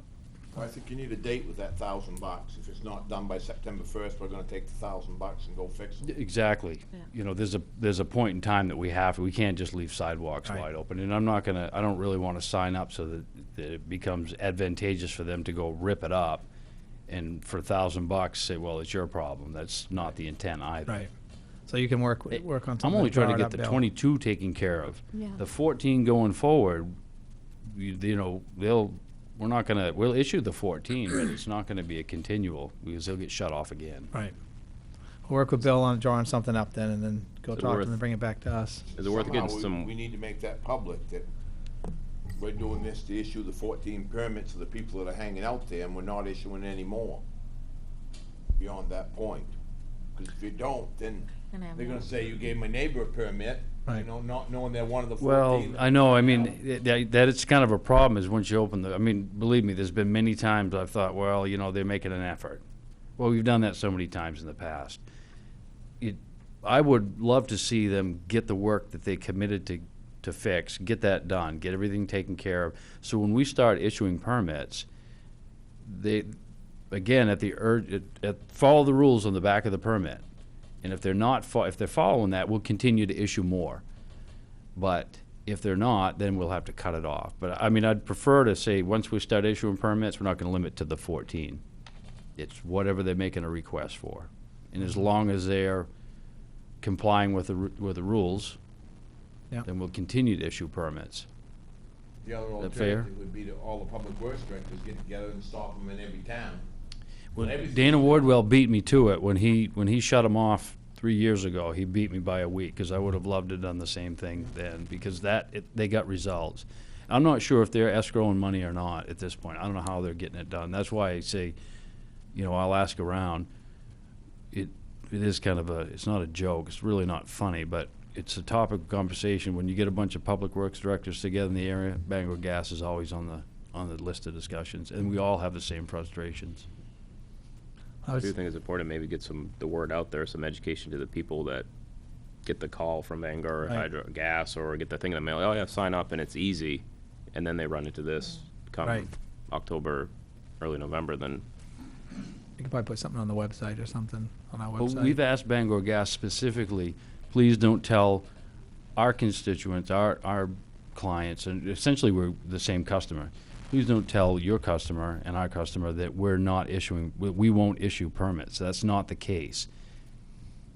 Speaker 14: I think you need a date with that $1,000. If it's not done by September 1st, we're gonna take the $1,000 and go fix it.
Speaker 13: Exactly. There's a point in time that we can't just leave sidewalks
Speaker 3: Right.
Speaker 13: wide open. And I don't really want to sign up so that it becomes advantageous for them to go rip it up and for $1,000 say, well, it's your problem. That's not the intent either.
Speaker 3: Right. So you can work on something.
Speaker 13: I'm only trying to
Speaker 3: draw it
Speaker 13: get
Speaker 3: up,
Speaker 13: the
Speaker 3: Bill.
Speaker 13: 22 taken care of.
Speaker 8: Yeah.
Speaker 13: The 14 going forward, we'll issue the 14, but it's not gonna be a continual, because they'll get shut off again.
Speaker 3: Right. We'll work with Bill on drawing something up then, and then go
Speaker 6: Is it
Speaker 3: talk to
Speaker 6: worth-
Speaker 3: them and bring it back to us.
Speaker 6: Is it worth getting
Speaker 14: Somehow
Speaker 6: some?
Speaker 14: we need to make that public, that we're doing this to issue the 14 permits to the people that are hanging out there, and we're not issuing any more beyond that point. Because if you don't, then
Speaker 1: Gonna have
Speaker 14: they're
Speaker 1: more.
Speaker 14: gonna say you gave my neighbor a permit,
Speaker 3: Right.
Speaker 14: not knowing they're one of the 14.
Speaker 13: Well, I know, I mean, that it's kind of a problem is once you open believe me, there's been many times I've thought, well, they're making an effort. Well, we've done that so many times in the past. I would love to see them get the work that they committed to fix, get that done, get everything taken care of. So when we start issuing permits, again, follow the rules on the back of the permit. And if they're following that, we'll continue to issue more. But if they're not, then we'll have to cut it off. But I mean, I'd prefer to say, once we start issuing permits, we're not gonna limit to the 14. It's whatever they're making a request for. And as long as they're complying with the rules,
Speaker 3: Yeah.
Speaker 13: then we'll continue to issue permits.
Speaker 14: The other
Speaker 13: that fair?
Speaker 14: alternative would be to all the public works directors get together and stop them in every town.
Speaker 13: Well,
Speaker 14: Everything-
Speaker 13: Dana Wardwell beat me to it when he shut them off 3 years ago. He beat me by a week, because I would have loved to have done the same thing then, because they got results. I'm not sure if they're escrowing money or not at this point. I don't know how they're getting it done. That's why I say, I'll ask around. It is kind of it's not a joke. It's really not funny, but it's a topic of conversation. When you get a bunch of public works directors together in the area, Bangor Gas is always on the list of discussions, and we all have the same frustrations.
Speaker 6: I do think it's important to maybe get the word out there, some education to the people that get the call from Bangor or
Speaker 3: Right.
Speaker 6: Hydro Gas, or get the thing in the mail, oh yeah, sign up and it's easy, and then they run into this come
Speaker 3: Right.
Speaker 6: October, early November, then
Speaker 3: You could probably put something on the website or something, on our
Speaker 13: Well,
Speaker 3: website.
Speaker 13: we've asked Bangor Gas specifically, please don't tell our constituents, our clients, and essentially we're the same customer. Please don't tell your customer and our customer that we won't issue permits. That's not the case.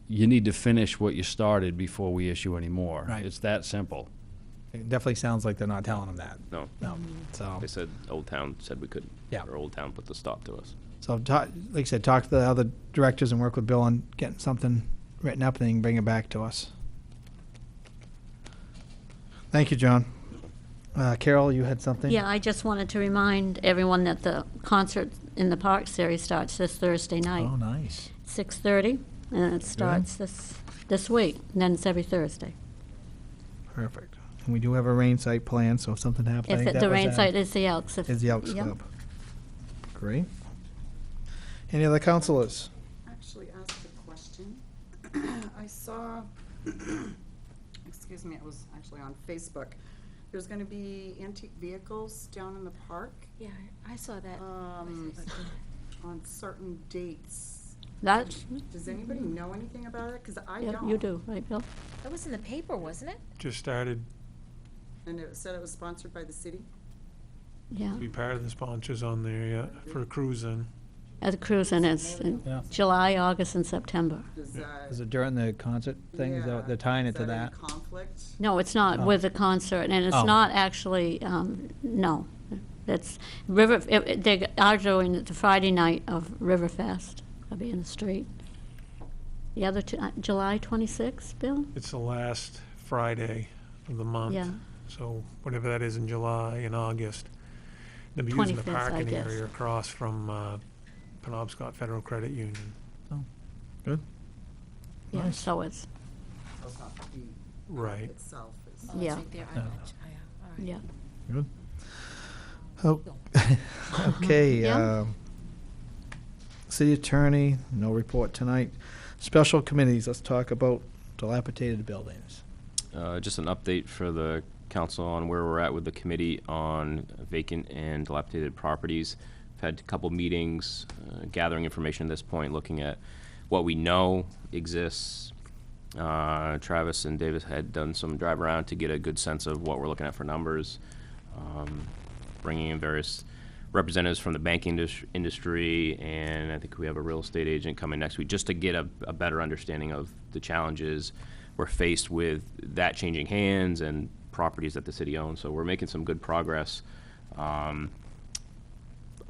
Speaker 13: You need to finish what you started before we issue any more.
Speaker 3: Right.
Speaker 13: It's that simple.
Speaker 3: It definitely sounds like they're not telling them that.
Speaker 6: no.
Speaker 3: No, so.
Speaker 6: They said Old Town said we couldn't.
Speaker 3: Yeah.
Speaker 6: Or Old Town put the stop to us.
Speaker 3: So, like I said, talk to the other directors and work with Bill on getting something written up, and then you can bring it back to us. Thank you, John. Carol, you had something?
Speaker 8: Yeah, I just wanted to remind everyone that the concert in the Park Series starts this Thursday night,
Speaker 3: Oh, nice.
Speaker 8: 6:30, and it starts this week, and then it's every Thursday.
Speaker 3: Perfect. And we do have a rain site plan, so if something happens, I
Speaker 8: If
Speaker 3: think that
Speaker 8: the
Speaker 3: was
Speaker 8: rain
Speaker 3: at-
Speaker 8: site is the Elks.
Speaker 3: Is the Elks
Speaker 8: Yep.
Speaker 3: Club. Great. Any other councilors?
Speaker 4: Actually asked a question. I saw, excuse me, it was actually on Facebook. There's gonna be antique vehicles down in the park,
Speaker 1: Yeah, I saw that.
Speaker 4: on certain dates.
Speaker 8: That's,
Speaker 4: Does anybody know anything about it? Cause I
Speaker 8: yeah,
Speaker 4: don't.
Speaker 8: you do, right, Bill?
Speaker 1: That was in the paper, wasn't it?
Speaker 5: Just started
Speaker 4: And it said it was sponsored by the city?
Speaker 8: Yeah.
Speaker 5: to be part of the sponsors on there, yeah, for cruising.
Speaker 8: At the cruise, and it's in
Speaker 3: Yeah.
Speaker 8: July, August, and September.
Speaker 4: Does that?
Speaker 3: Is it during the concert thing? Is that, they're tying it to
Speaker 4: Is
Speaker 3: that?
Speaker 4: any conflict?
Speaker 8: No, it's not
Speaker 3: Oh.
Speaker 8: with the concert, and it's
Speaker 3: Oh.
Speaker 8: not actually, no. It's they are doing it the Friday night of Riverfest. I'll be in the street. The other two, July 26th, Bill?
Speaker 5: It's the last Friday of the month.
Speaker 8: Yeah.
Speaker 5: So whatever that is in July and August. They'll be using the
Speaker 8: 25th, I
Speaker 5: parking
Speaker 8: guess.
Speaker 5: area across from Penobscot Federal Credit Union.
Speaker 3: Good.
Speaker 8: Yeah,
Speaker 3: Nice.
Speaker 8: so it's,
Speaker 4: It's not the
Speaker 5: Right.
Speaker 4: itself. It's-
Speaker 1: Oh,
Speaker 8: Yeah.
Speaker 1: it's right there. I
Speaker 3: Yeah.
Speaker 1: got you. All right.
Speaker 8: yeah.
Speaker 3: Good. Oh, okay,
Speaker 8: Yeah.
Speaker 3: city attorney, no report tonight. Special committees, let's talk about dilapidated buildings.
Speaker 6: Just an update for the council on where we're at with the committee on vacant and dilapidated properties. We've had a couple meetings, gathering information at this point, looking at what we know exists. Travis and Davis had done some drive around to get a good sense of what we're looking at for numbers, bringing in various representatives from the banking industry, and I think we have a real estate agent coming next week, just to get a better understanding of the challenges we're faced with, that changing hands and properties that the city owns. So we're making some good progress.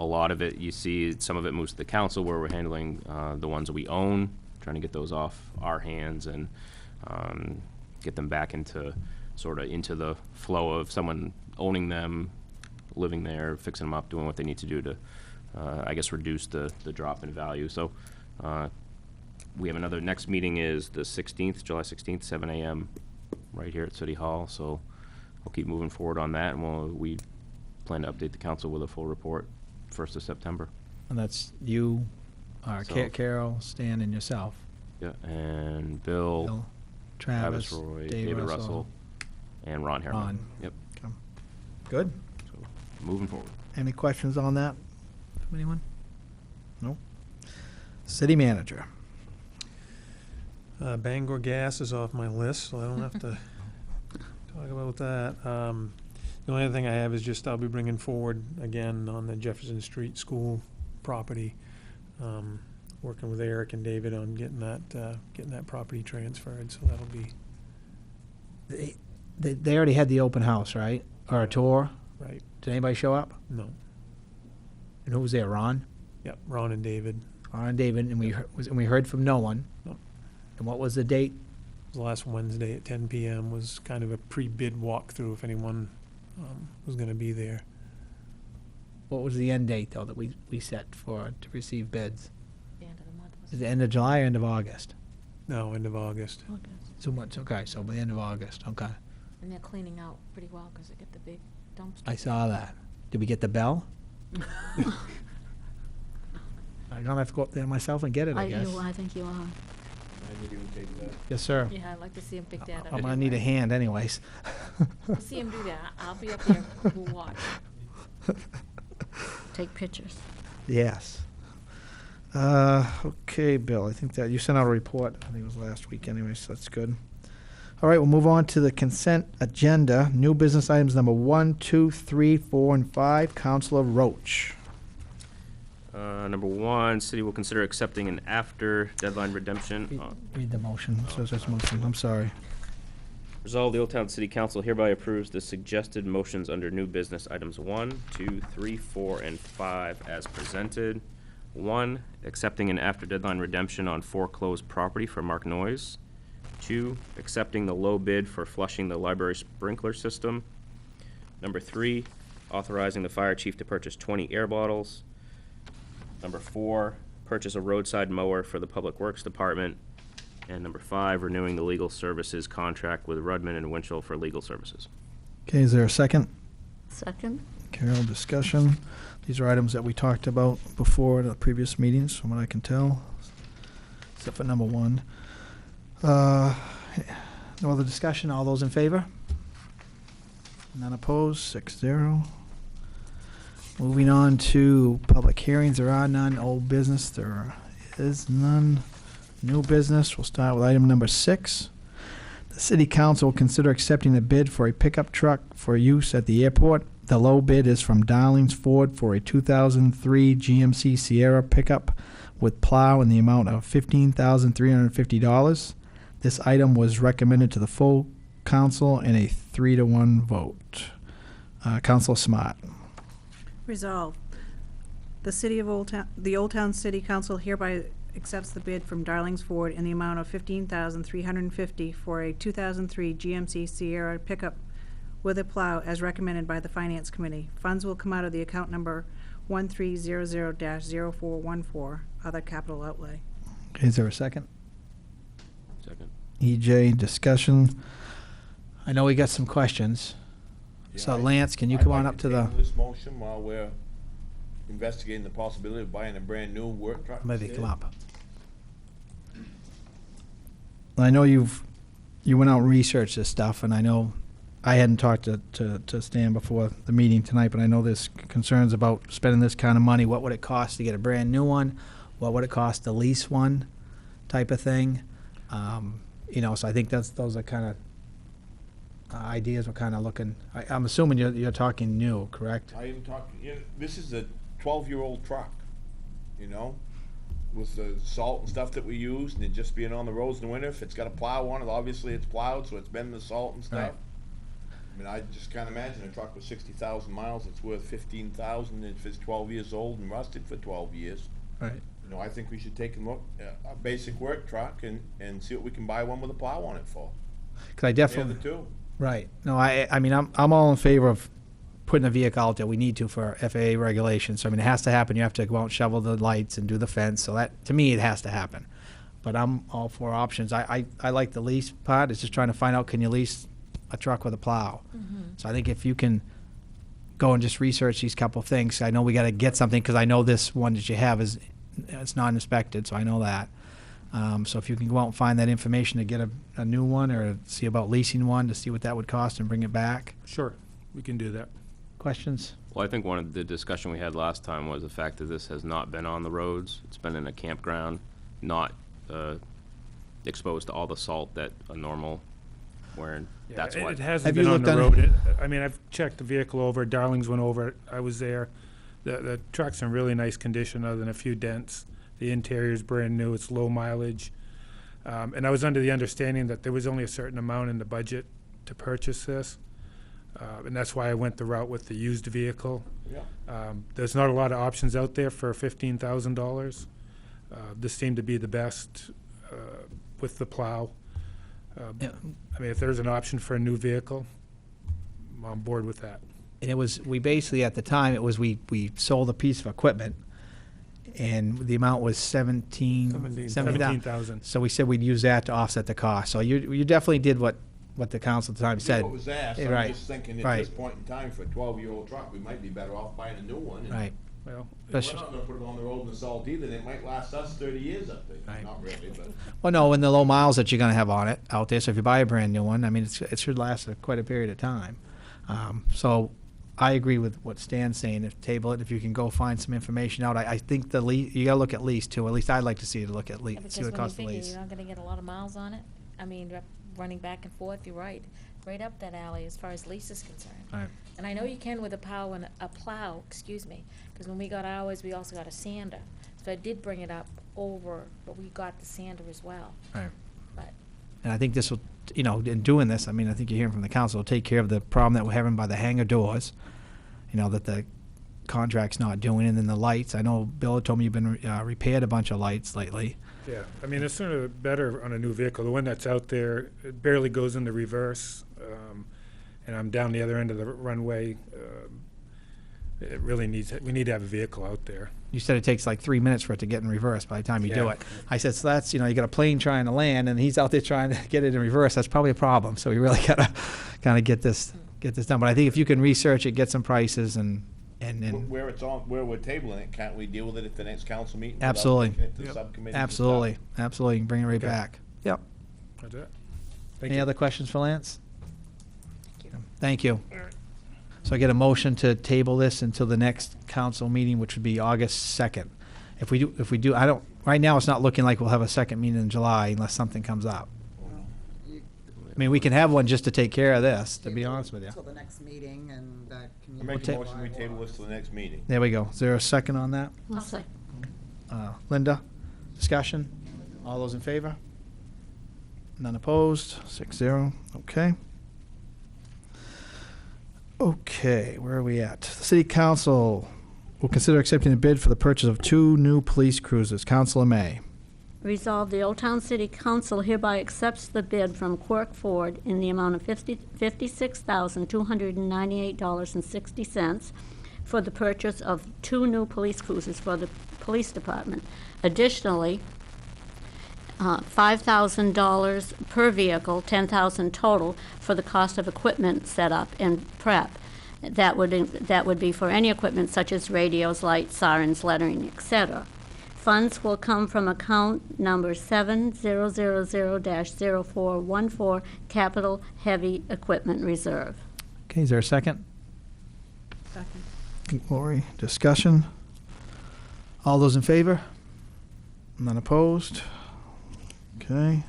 Speaker 6: A lot of it, you see, some of it moves to the council, where we're handling the ones that we own, trying to get those off our hands and get them back into the flow of someone owning them, living there, fixing them up, doing what they need to do to, I guess, reduce the drop in value. So we have another, next meeting is the 16th, July 16th, 7 a.m. right here at City Hall. So we'll keep moving forward on that, and we plan to update the council with a full report 1st of September.
Speaker 3: And that's you,
Speaker 6: So-
Speaker 3: Carol, Stan, and yourself.
Speaker 6: Yeah, and Bill,
Speaker 3: Bill, Travis,
Speaker 6: Roy,
Speaker 3: Dave
Speaker 6: David
Speaker 3: Russell.
Speaker 6: Russell, and Ron Harriman.
Speaker 3: Ron.
Speaker 6: Yep,
Speaker 3: Good.
Speaker 6: so moving forward.
Speaker 3: Any questions on that from anyone? No? City manager.
Speaker 5: Bangor Gas is off my list, so I don't have to talk about that. The only other thing I have is just I'll be bringing forward again on the Jefferson Street School property, working with Eric and David on getting that property transferred, so that'll be,
Speaker 3: They already had the open house, right? Or a tour?
Speaker 5: right,
Speaker 3: Did anybody show up?
Speaker 5: no.
Speaker 3: And who was there, Ron?
Speaker 5: Yep, Ron and David.
Speaker 3: Ron and David, and we heard from no one.
Speaker 5: No.
Speaker 3: And what was the date?
Speaker 5: It was last Wednesday at 10 p.m. was kind of a pre-bid walkthrough if anyone was gonna be there.
Speaker 3: What was the end date, though, that we set to receive bids?
Speaker 1: The end of the month was.
Speaker 3: Is it end of July or end of August?
Speaker 5: No, end of August.
Speaker 3: So much, okay, so by the end of August, okay.
Speaker 1: And they're cleaning out pretty well because they get the big dumpster.
Speaker 3: I saw that. Did we get the bell? I'm gonna have to go up there myself and get it, I guess.
Speaker 8: I think you are.
Speaker 3: Yes, sir.
Speaker 1: Yeah, I'd like to see him pick that up.
Speaker 3: I'm gonna need a hand anyways.
Speaker 1: You see him do that, I'll be up there, we'll watch.
Speaker 8: Take pictures.
Speaker 3: Yes. Okay, Bill, I think that, you sent out a report, I think it was last week anyway, so that's good. All right, we'll move on to the consent agenda. New business items number 1, 2, 3, 4, and 5. Counselor Roach.
Speaker 6: Number 1, city will consider accepting an after deadline redemption.
Speaker 3: Read the motion, says that's motion, I'm sorry.
Speaker 6: Resolved, the Old Town City Council hereby approves the suggested motions under new business items 1, 2, 3, 4, and 5 as presented. 1, accepting an after deadline redemption on foreclosed property for Mark Noyes. 2, accepting the low bid for flushing the library sprinkler system. Number 3, authorizing the fire chief to purchase 20 air bottles. Number 4, purchase a roadside mower for the Public Works Department. And number 5, renewing the legal services contract with Rudman and Winchell for legal services.
Speaker 3: Okay, is there a second?
Speaker 8: Second?
Speaker 3: Carol, discussion. These are items that we talked about before at the previous meetings, from what I can tell, except for number 1. No other discussion? All those in favor? None opposed, 6-0. Moving on to public hearings, there are none. Old business, there is none. New business, we'll start with item number 6. The city council will consider accepting a bid for a pickup truck for use at the airport. The low bid is from Darlings Ford for a 2003 GMC Sierra pickup with plow in the amount of $15,350. This item was recommended to the full council in a 3-to-1 vote. Councilor Smart.
Speaker 7: Resolved. The city of Old Town, the Old Town City Council hereby accepts the bid from Darlings Ford in the amount of $15,350 for a 2003 GMC Sierra pickup with a plow as recommended by the Finance Committee. Funds will come out of the account number 1300-0414, other capital outlay.
Speaker 3: Is there a second?
Speaker 6: Second.
Speaker 3: EJ, discussion. I know we got some questions. So Lance, can you come on up to the,
Speaker 14: I'd like table this motion while we're investigating the possibility of buying a brand new work truck.
Speaker 3: maybe
Speaker 14: instead.
Speaker 3: come up. I know you went out and researched this stuff, and I know I hadn't talked to Stan before the meeting tonight, but I know there's concerns about spending this kind of money. What would it cost to get a brand new one? What would it cost to lease one, type of thing? So I think those are kind of ideas we're kind of looking. I'm assuming you're talking new, correct?
Speaker 14: I am talking, this is a 12-year-old truck, with the salt and stuff that we use, and it just being on the roads in the winter. If it's got a plow on it, obviously it's plowed, so it's been in the salt and stuff.
Speaker 3: Right.
Speaker 14: I mean, I just can't imagine a truck with 60,000 miles that's worth $15,000 if it's 12 years old and rusted for 12 years.
Speaker 3: Right.
Speaker 14: I think we should take a look at a basic work truck and see what we can buy one with a plow on it for.
Speaker 3: Because I definitely.
Speaker 14: The two.
Speaker 3: Right. No, I mean, I'm all in favor of putting a vehicle out there. We need to for FAA regulations. So, I mean, it has to happen. You have to go out and shovel the lights and do the fence. So that, to me, it has to happen. But I'm all for options. I like the lease part. It's just trying to find out, can you lease a truck with a plow? So I think if you can go and just research these couple things, I know we got to get something, because I know this one that you have it's not inspected, so I know that. So if you can go out and find that information to get a new one, or see about leasing one to see what that would cost and bring it back.
Speaker 5: Sure, we can do that.
Speaker 3: Questions?
Speaker 6: Well, I think one of the discussion we had last time was the fact that this has not been on the roads. It's been in a campground, not exposed to all the salt that a normal wearing. That's why.
Speaker 5: It hasn't
Speaker 3: Have
Speaker 5: been
Speaker 3: you
Speaker 5: on
Speaker 3: looked
Speaker 5: the
Speaker 3: on
Speaker 5: road. I mean, I've checked the vehicle over. Darlings went over it. I was there. The truck's in really nice condition, other than a few dents. The interior's brand new. It's low mileage. And I was under the understanding that there was only a certain amount in the budget to purchase this. And that's why I went the route with the used vehicle.
Speaker 14: Yeah.
Speaker 5: There's not a lot of options out there for $15,000. This seemed to be the best with the plow.
Speaker 3: Yeah.
Speaker 5: I mean, if there's an option for a new vehicle, I'm on board with that.
Speaker 3: And we basically, at the time, we sold a piece of equipment, and the amount was $17,000. So we said we'd use that to offset the cost. So you definitely did what the council at the time said.
Speaker 14: What was asked,
Speaker 3: Right.
Speaker 14: I'm just thinking at
Speaker 3: Right.
Speaker 14: this point in time, for a 12-year-old truck, we might be better off buying a new one. And
Speaker 3: Right.
Speaker 5: Well,
Speaker 14: we're not gonna put it on the road in the salt either, and it might last us 30 years up there.
Speaker 3: Right.
Speaker 14: Not really, but.
Speaker 3: Well, no, and the low miles that you're going to have on it out there. So if you buy a brand new one, I mean, it should last quite a period of time. So I agree with what Stan's saying. If table it, if you can go find some information out. I think the lease, you got to look at lease too. At least I'd like to see look at lease,
Speaker 1: Yeah,
Speaker 3: see what it
Speaker 1: because
Speaker 3: costs to
Speaker 1: when you
Speaker 3: lease.
Speaker 1: figure you're not gonna get a lot of miles on it, I mean, running back and forth, you're right up that alley as far as lease is concerned.
Speaker 3: Right.
Speaker 1: And I know you can with a plow, excuse me, because when we got ours, we also got a sander. So I did bring it up over, but we got the sander as well.
Speaker 3: Right.
Speaker 1: But
Speaker 3: And I think this will, in doing this, I mean, I think you're hearing from the council, will take care of the problem that we're having by the hangar doors, that the contract's not doing, and then the lights. I know Bill had told me you've been repaired a bunch of lights lately.
Speaker 5: yeah. I mean, the sooner the better on a new vehicle. The one that's out there, it barely goes into reverse, and I'm down the other end of the runway. It really we need to have a vehicle out there.
Speaker 3: You said it takes like 3 minutes for it to get in reverse by the time you do
Speaker 5: Yeah.
Speaker 3: it. I said, so that's, you got a plane trying to land, and he's out there trying to get it in reverse. That's probably a problem. So we really got to kind of get this done. But I think if you can research it, get some prices, and
Speaker 14: Where it's on, where we're tabling it, can't we deal with it at the next council meeting? without
Speaker 3: Absolutely.
Speaker 14: taking it to the
Speaker 5: Yep.
Speaker 14: subcommittees and
Speaker 3: absolutely,
Speaker 14: stuff?
Speaker 3: absolutely, you can bring it right
Speaker 5: Okay.
Speaker 3: back. Yep.
Speaker 5: That's it. Thank
Speaker 3: Any
Speaker 5: you.
Speaker 3: other questions for Lance?
Speaker 1: Thank you.
Speaker 3: Thank you. So I get a motion to table this until the next council meeting, which would be August 2nd. If we do, I don't, right now, it's not looking like we'll have a second meeting in July unless something comes up. I mean, we can have one just to take care of this, to be honest with you.
Speaker 4: Till the next meeting, and that
Speaker 14: I make
Speaker 4: community.
Speaker 14: a motion, we table this to the next meeting.
Speaker 3: There we go. Is there a second on that?
Speaker 8: I'll say.
Speaker 3: Linda, discussion? All those in favor? None opposed? 6-0. Okay. Okay, where are we at? The city council will consider accepting a bid for the purchase of 2 new police cruisers. Councilor May.
Speaker 8: Resolved, the Old Town City Council hereby accepts the bid from Quirk Ford in the amount of $56,298.60 for the purchase of 2 new police cruisers for the police department. Additionally, $5,000 per vehicle, $10,000 total for the cost of equipment setup and prep. That would be for any equipment such as radios, lights, sirens, lettering, etc. Funds will come from account number 7000-0414, Capital Heavy Equipment Reserve.
Speaker 3: Okay, is there a second?
Speaker 7: Second.
Speaker 3: Lori, discussion? All those in favor? None opposed? Okay.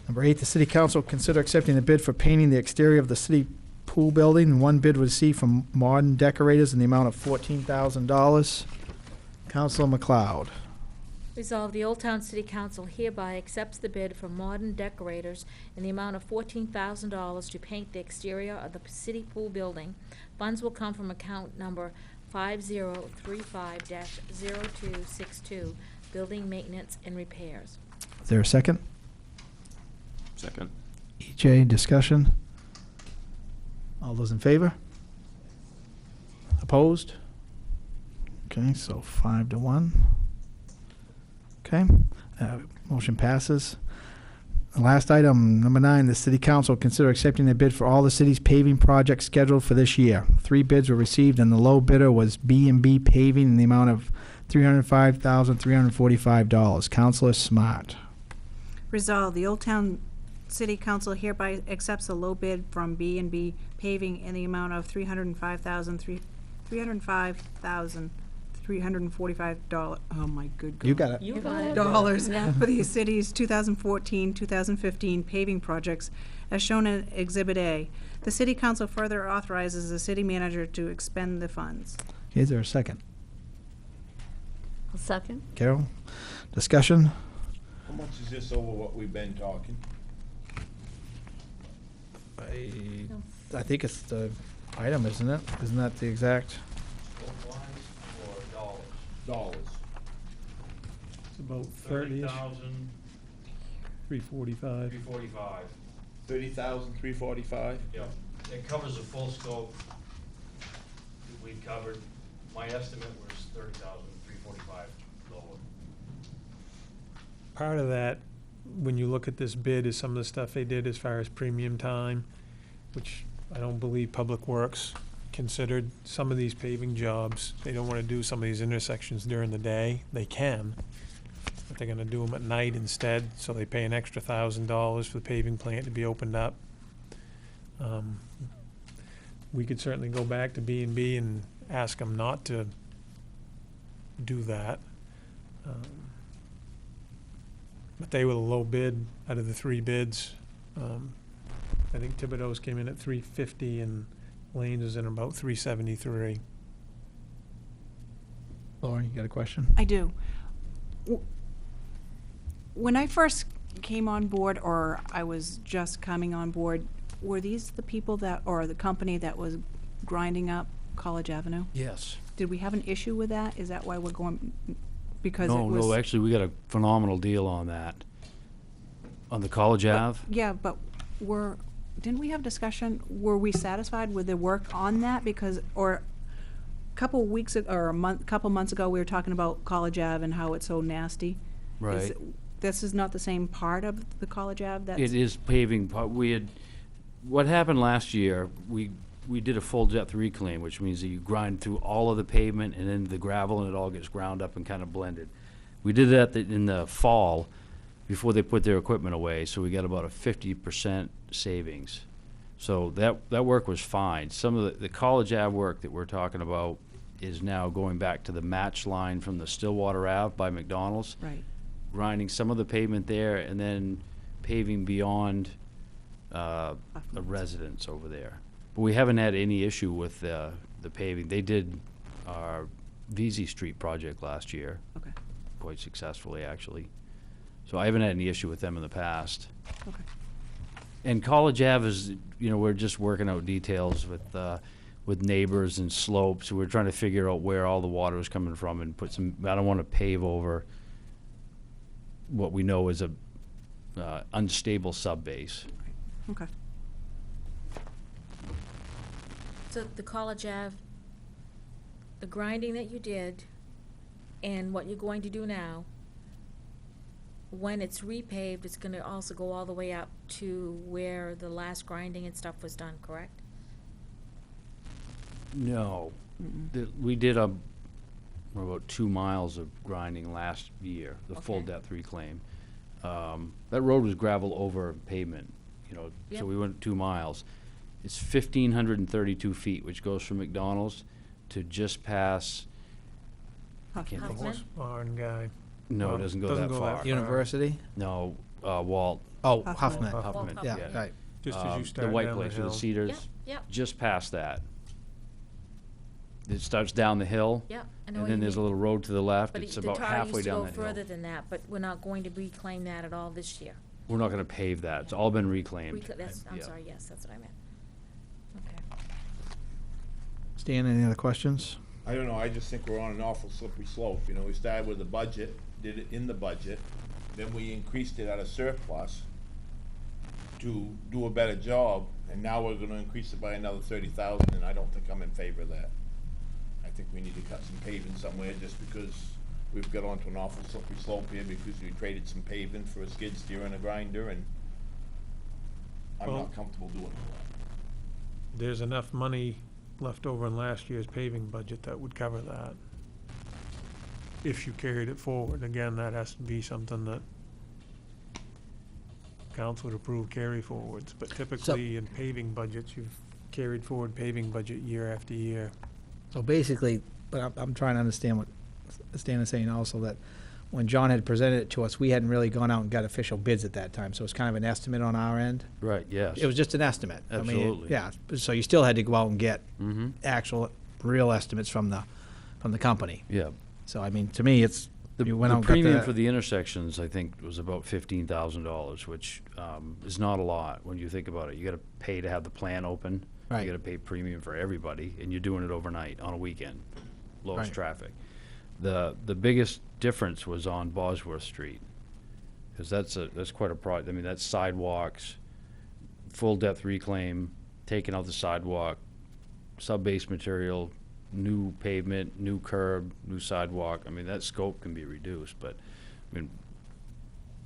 Speaker 3: Number 8, the city council consider accepting the bid for painting the exterior of the city pool building. And 1 bid was received from Modern Decorators in the amount of $14,000. Councilor McLeod.
Speaker 1: Resolved, the Old Town City Council hereby accepts the bid from Modern Decorators in the amount of $14,000 to paint the exterior of the city pool building. Funds will come from account number 5035-0262, Building Maintenance and Repairs.
Speaker 3: Is there a second?
Speaker 6: Second.
Speaker 3: EJ, discussion? All those in favor? Opposed? Okay, so 5-1. Okay, motion passes. The last item, number 9, the city council consider accepting a bid for all the city's paving projects scheduled for this year. 3 bids were received, and the low bidder was B&B Paving in the amount of $305,345. Councilor Smart.
Speaker 7: Resolved, the Old Town City Council hereby accepts a low bid from B&B Paving in the amount of $305,345. Oh, my good God.
Speaker 3: You got it.
Speaker 8: You got it.
Speaker 7: Dollars
Speaker 8: Yeah.
Speaker 7: for the city's 2014-2015 paving projects as shown in Exhibit A. The city council further authorizes the city manager to expend the funds.
Speaker 3: Okay, is there a second?
Speaker 8: I'll second.
Speaker 3: Carol, discussion?
Speaker 14: How much is this over what we've been talking?
Speaker 3: I think it's the item, isn't it? Isn't that the exact?
Speaker 9: Both lines or dollars?
Speaker 14: Dollars.
Speaker 5: It's about 30-ish, 345.
Speaker 9: 345.
Speaker 14: 30,345?
Speaker 9: Yep. It covers the full scope that we covered. My estimate was 30,345 lower.
Speaker 5: Part of that, when you look at this bid, is some of the stuff they did as far as premium time, which I don't believe Public Works considered. Some of these paving jobs, they don't want to do some of these intersections during the day. They can, but they're going to do them at night instead, so they pay an extra $1,000 for the paving plant to be opened up. We could certainly go back to B&B and ask them not to do that. But they were the low bid out of the 3 bids. I think Thibodeau's came in at $350 and Lane's is in about $373.
Speaker 3: Laura, you got a question?
Speaker 7: I do. When I first came on board, or I was just coming on board, were these the people that, or the company that was grinding up College Avenue?
Speaker 13: Yes.
Speaker 7: Did we have an issue with that? Is that why we're going, because it was?
Speaker 13: No, actually, we got a phenomenal deal on that. On the College Ave?
Speaker 7: Yeah, but didn't we have discussion, were we satisfied with the work on that? Because, or a couple weeks, or couple months ago, we were talking about College Ave and how it's so nasty.
Speaker 13: Right.
Speaker 7: This is not the same part of the College Ave that's?
Speaker 13: It is paving, what happened last year, we did a full depth reclaim, which means that you grind through all of the pavement and then the gravel, and it all gets ground up and kind of blended. We did that in the fall before they put their equipment away, so we got about a 50% savings. So that work was fine. Some of the College Ave work that we're talking about is now going back to the match line from the Stillwater Ave by McDonald's.
Speaker 7: Right.
Speaker 13: Grinding some of the pavement there and then paving beyond the residence over there. But we haven't had any issue with the paving. They did our VZ Street project last year.
Speaker 7: Okay.
Speaker 13: Quite successfully, actually. So I haven't had any issue with them in the past.
Speaker 7: Okay.
Speaker 13: And College Ave is, we're just working out details with neighbors and slopes. We're trying to figure out where all the water is coming from and put some, I don't want to pave over what we know is a unstable subbase.
Speaker 7: Okay.
Speaker 1: So the College Ave, the grinding that you did and what you're going to do now, when it's repaved, it's gonna also go all the way up to where the last grinding and stuff was done, correct?
Speaker 13: No. We did about 2 miles of grinding last year, the full
Speaker 1: Okay.
Speaker 13: depth reclaim. That road was gravel over pavement, so
Speaker 1: Yep.
Speaker 13: we went 2 miles. It's 1,532 feet, which goes from McDonald's to just past, I can't think.
Speaker 1: Huffman?
Speaker 5: Horse barn guy.
Speaker 13: No, it doesn't go that far.
Speaker 3: University?
Speaker 13: No, Walt.
Speaker 3: Oh,
Speaker 7: Huffman.
Speaker 3: Huffman.
Speaker 13: Huffman,
Speaker 3: Yeah,
Speaker 1: Huffman.
Speaker 3: right.
Speaker 5: Just as you
Speaker 13: The
Speaker 5: start
Speaker 13: white
Speaker 5: down the
Speaker 13: place with
Speaker 5: hill.
Speaker 13: the cedars.
Speaker 1: Yep, yep,
Speaker 13: Just past that. It starts down the hill.
Speaker 1: yep. I know
Speaker 13: And
Speaker 1: what
Speaker 13: then
Speaker 1: you
Speaker 13: there's a
Speaker 1: mean.
Speaker 13: little road to the left.
Speaker 1: But
Speaker 13: It's
Speaker 1: the
Speaker 13: about
Speaker 1: tar
Speaker 13: halfway
Speaker 1: used to
Speaker 13: down
Speaker 1: go
Speaker 13: that
Speaker 1: further
Speaker 13: hill.
Speaker 1: than that, but we're not going to reclaim that at all this year.
Speaker 13: We're not gonna pave that. It's all been reclaimed.
Speaker 1: I'm
Speaker 13: Yeah.
Speaker 1: sorry, yes, that's what I meant. Okay.
Speaker 3: Stan, any other questions?
Speaker 14: I don't know, I just think we're on an awful slippery slope, we started with the budget, did it in the budget, then we increased it out of surplus to do a better job, and now we're gonna increase it by another 30,000, and I don't think I'm in favor of that. I think we need to cut some paving somewhere, just because we've got onto an awful slippery slope here, because we traded some paving for a skid steer and a grinder, and I'm
Speaker 5: Well-
Speaker 14: not comfortable doing that.
Speaker 5: There's enough money left over in last year's paving budget that would cover that. If you carried it forward, again, that has to be something that council would approve carry forwards, but typically in paving budgets, you've carried forward paving budget year after year.
Speaker 3: So basically, but I'm trying to understand what Stan is saying also, that when John had presented it to us, we hadn't really gone out and got official bids at that time, so it's kind of an estimate on our end.
Speaker 13: Right, yes.
Speaker 3: It was just an estimate. I mean,
Speaker 13: Absolutely.
Speaker 3: Yeah, so you still had to go out and get
Speaker 13: Mm-hmm.
Speaker 3: actual, real estimates from the company.
Speaker 13: Yeah.
Speaker 3: So, I mean, to me, it's,
Speaker 13: The
Speaker 3: you went out and got
Speaker 13: premium
Speaker 3: that-
Speaker 13: for the intersections, I think, was about $15,000, which is not a lot when you think about it. You gotta pay to have the plant open.
Speaker 3: Right.
Speaker 13: You gotta pay premium for everybody, and you're doing it overnight on a weekend, lowest
Speaker 3: Right.
Speaker 13: traffic. The biggest difference was on Bosworth Street, because that's quite a project. I mean, that's sidewalks, full depth reclaim, taking out the sidewalk, sub-base material, new pavement, new curb, new sidewalk. I mean, that scope can be reduced, but, I mean,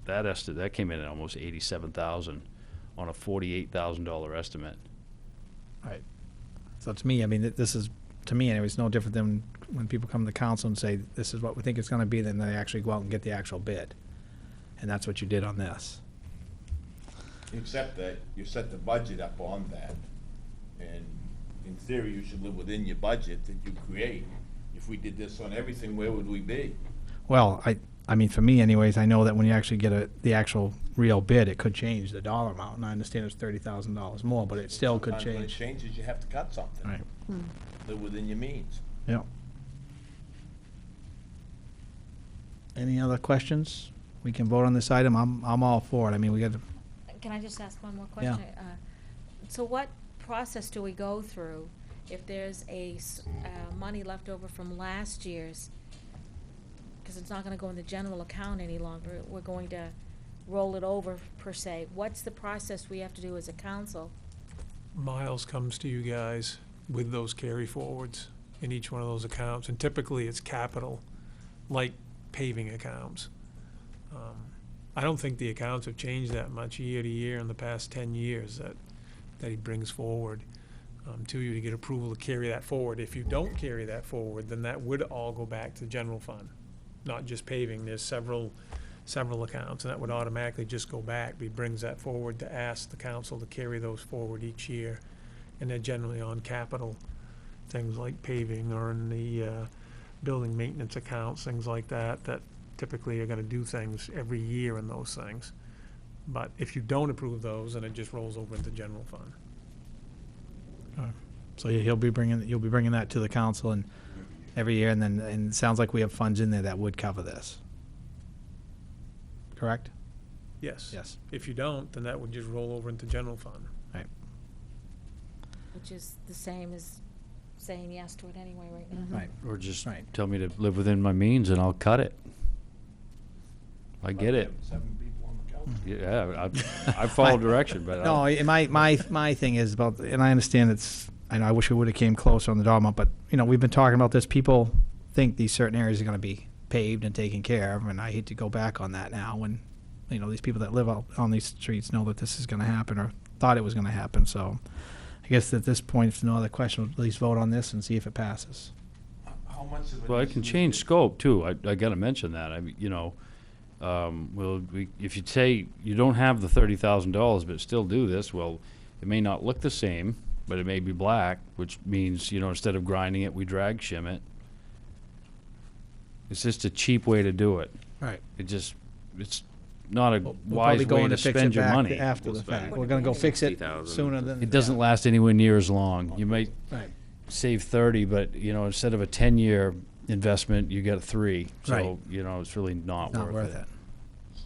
Speaker 13: that came in at almost 87,000 on a $48,000 estimate.
Speaker 3: Right. So to me, I mean, this is, to me anyway, it's no different than when people come to the council and say, this is what we think it's gonna be, then they actually go out and get the actual bid. And that's what you did on this.
Speaker 14: Except that you set the budget up on that, and in theory, you should live within your budget that you create. If we did this on everything, where would we be?
Speaker 3: Well, I mean, for me anyways, I know that when you actually get the actual real bid, it could change the dollar amount, and I understand it's $30,000 more, but it still could
Speaker 14: Sometimes when it
Speaker 3: change.
Speaker 14: changes, you have to cut something.
Speaker 3: Right,
Speaker 14: Live within your means.
Speaker 3: yeah. Any other questions? We can vote on this item. I'm all for it. I mean, we got to,
Speaker 1: Can I just ask one more
Speaker 3: Yeah.
Speaker 1: question? So what process do we go through if there's money left over from last year's? Because it's not gonna go in the general account any longer. We're going to roll it over, per se. What's the process we have to do as a council?
Speaker 5: Miles comes to you guys with those carry forwards in each one of those accounts, and typically it's capital, like paving accounts. I don't think the accounts have changed that much year to year in the past 10 years that he brings forward to you to get approval to carry that forward. If you don't carry that forward, then that would all go back to the general fund, not just paving. There's several several accounts, and that would automatically just go back. He brings that forward to ask the council to carry those forward each year. And they're generally on capital, things like paving or in the building maintenance accounts, things like that, that typically are gonna do things every year in those things. But if you don't approve those, then it just rolls over into general fund.
Speaker 3: So you'll be bringing that to the council and every year, and it sounds like we have funds in there that would cover this. Correct?
Speaker 5: Yes.
Speaker 3: Yes.
Speaker 5: If you don't, then that would just roll over into general fund.
Speaker 3: Right.
Speaker 1: Which is the same as saying yes to it anyway right now.
Speaker 3: Right.
Speaker 13: Or just
Speaker 3: Right.
Speaker 13: tell me to live within my means and I'll cut it. I get it.
Speaker 14: 7 people on the council.
Speaker 13: Yeah, I follow direction, but
Speaker 3: No, my thing is about, and I understand I know I wish we would have came closer on the dog, but, we've been talking about this. People think these certain areas are going to be paved and taken care of, and I hate to go back on that now when, these people that live out on these streets know that this is going to happen or thought it was going to happen. So I guess at this point, if no other question, we'll at least vote on this and see if it passes.
Speaker 14: How much of it
Speaker 13: Well, I
Speaker 14: is
Speaker 13: can
Speaker 14: in the
Speaker 13: change
Speaker 14: city?
Speaker 13: scope too. I gotta mention that. I mean, if you say you don't have the $30,000 but still do this, well, it may not look the same, but it may be black, which means, instead of grinding it, we drag shim it. It's just a cheap way to do it.
Speaker 3: Right.
Speaker 13: It's not a
Speaker 3: We'll
Speaker 13: wise
Speaker 3: probably go
Speaker 13: way
Speaker 3: in
Speaker 13: to
Speaker 3: fix
Speaker 13: spend
Speaker 3: it
Speaker 13: your
Speaker 3: back
Speaker 13: money.
Speaker 3: after
Speaker 6: We'll
Speaker 3: the fact.
Speaker 6: spend
Speaker 3: We're going to go fix it
Speaker 6: 50,000.
Speaker 3: sooner than.
Speaker 13: It doesn't last anywhere near as long. You might
Speaker 3: Right.
Speaker 13: save 30, but, instead of a 10-year investment, you get 3. So,
Speaker 3: Right.
Speaker 13: it's really not worth it.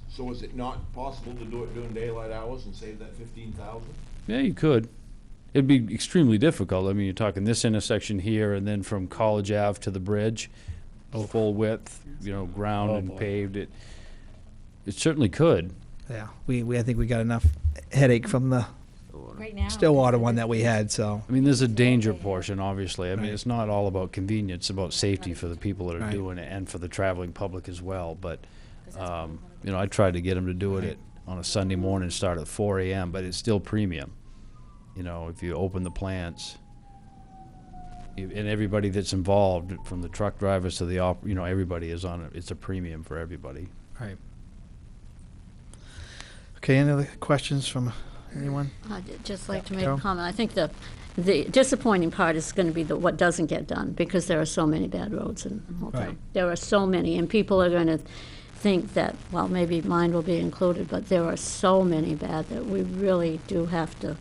Speaker 14: So is it not possible to do it during daylight hours and save that 15,000?
Speaker 13: Yeah, you could. It'd be extremely difficult. I mean, you're talking this intersection here, and then from College Ave to the bridge, full width, ground
Speaker 3: Oh,
Speaker 13: and
Speaker 3: boy.
Speaker 13: paved. It certainly could.
Speaker 3: Yeah, I think we got enough headache from the
Speaker 1: Right now.
Speaker 3: Stillwater one that we had, so.
Speaker 13: I mean, there's a danger portion, obviously. I mean,
Speaker 3: Right.
Speaker 13: it's not all about convenience, it's about safety for the people that are
Speaker 3: Right.
Speaker 13: doing it and for the traveling public as well. But, I tried to get them to do it on a Sunday morning, start at 4 a.m., but it's still premium. If you open the plants, and everybody that's involved, from the truck drivers to the everybody is on it. It's a premium for everybody.
Speaker 3: Right. Okay, any other questions from anyone?
Speaker 8: I'd just like to make
Speaker 3: Carol?
Speaker 8: a comment. I think the disappointing part is going to be what doesn't get done, because there are so many bad roads in Old Town.
Speaker 3: Right.
Speaker 8: There are so many, and people are going to think that, well, maybe mine will be included, but there are so many bad that we really do have to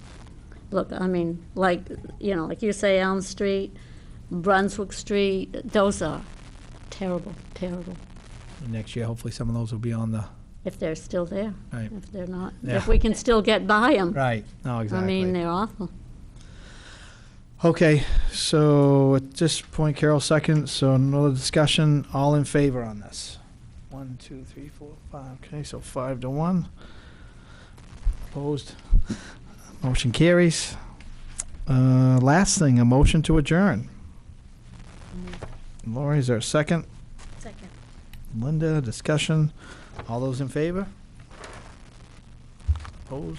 Speaker 8: look. I mean, like you say, Elm Street, Brunswick Street, those are terrible, terrible.
Speaker 3: Next year, hopefully some of those will be on the,
Speaker 8: If they're still there.
Speaker 3: Right.
Speaker 8: If they're not,
Speaker 3: Yeah.
Speaker 8: if we can still get by them.
Speaker 3: right, no,
Speaker 8: I
Speaker 3: exactly.
Speaker 8: mean, they're awful.
Speaker 3: Okay, so at this point, Carol second, so another discussion, all in favor on this? 1, 2, 3, 4, 5, okay, so 5-1. Opposed? Motion carries. Last thing, a motion to adjourn. Lori, is there a second?
Speaker 1: Second.
Speaker 3: Linda, discussion, all those in favor? Opposed?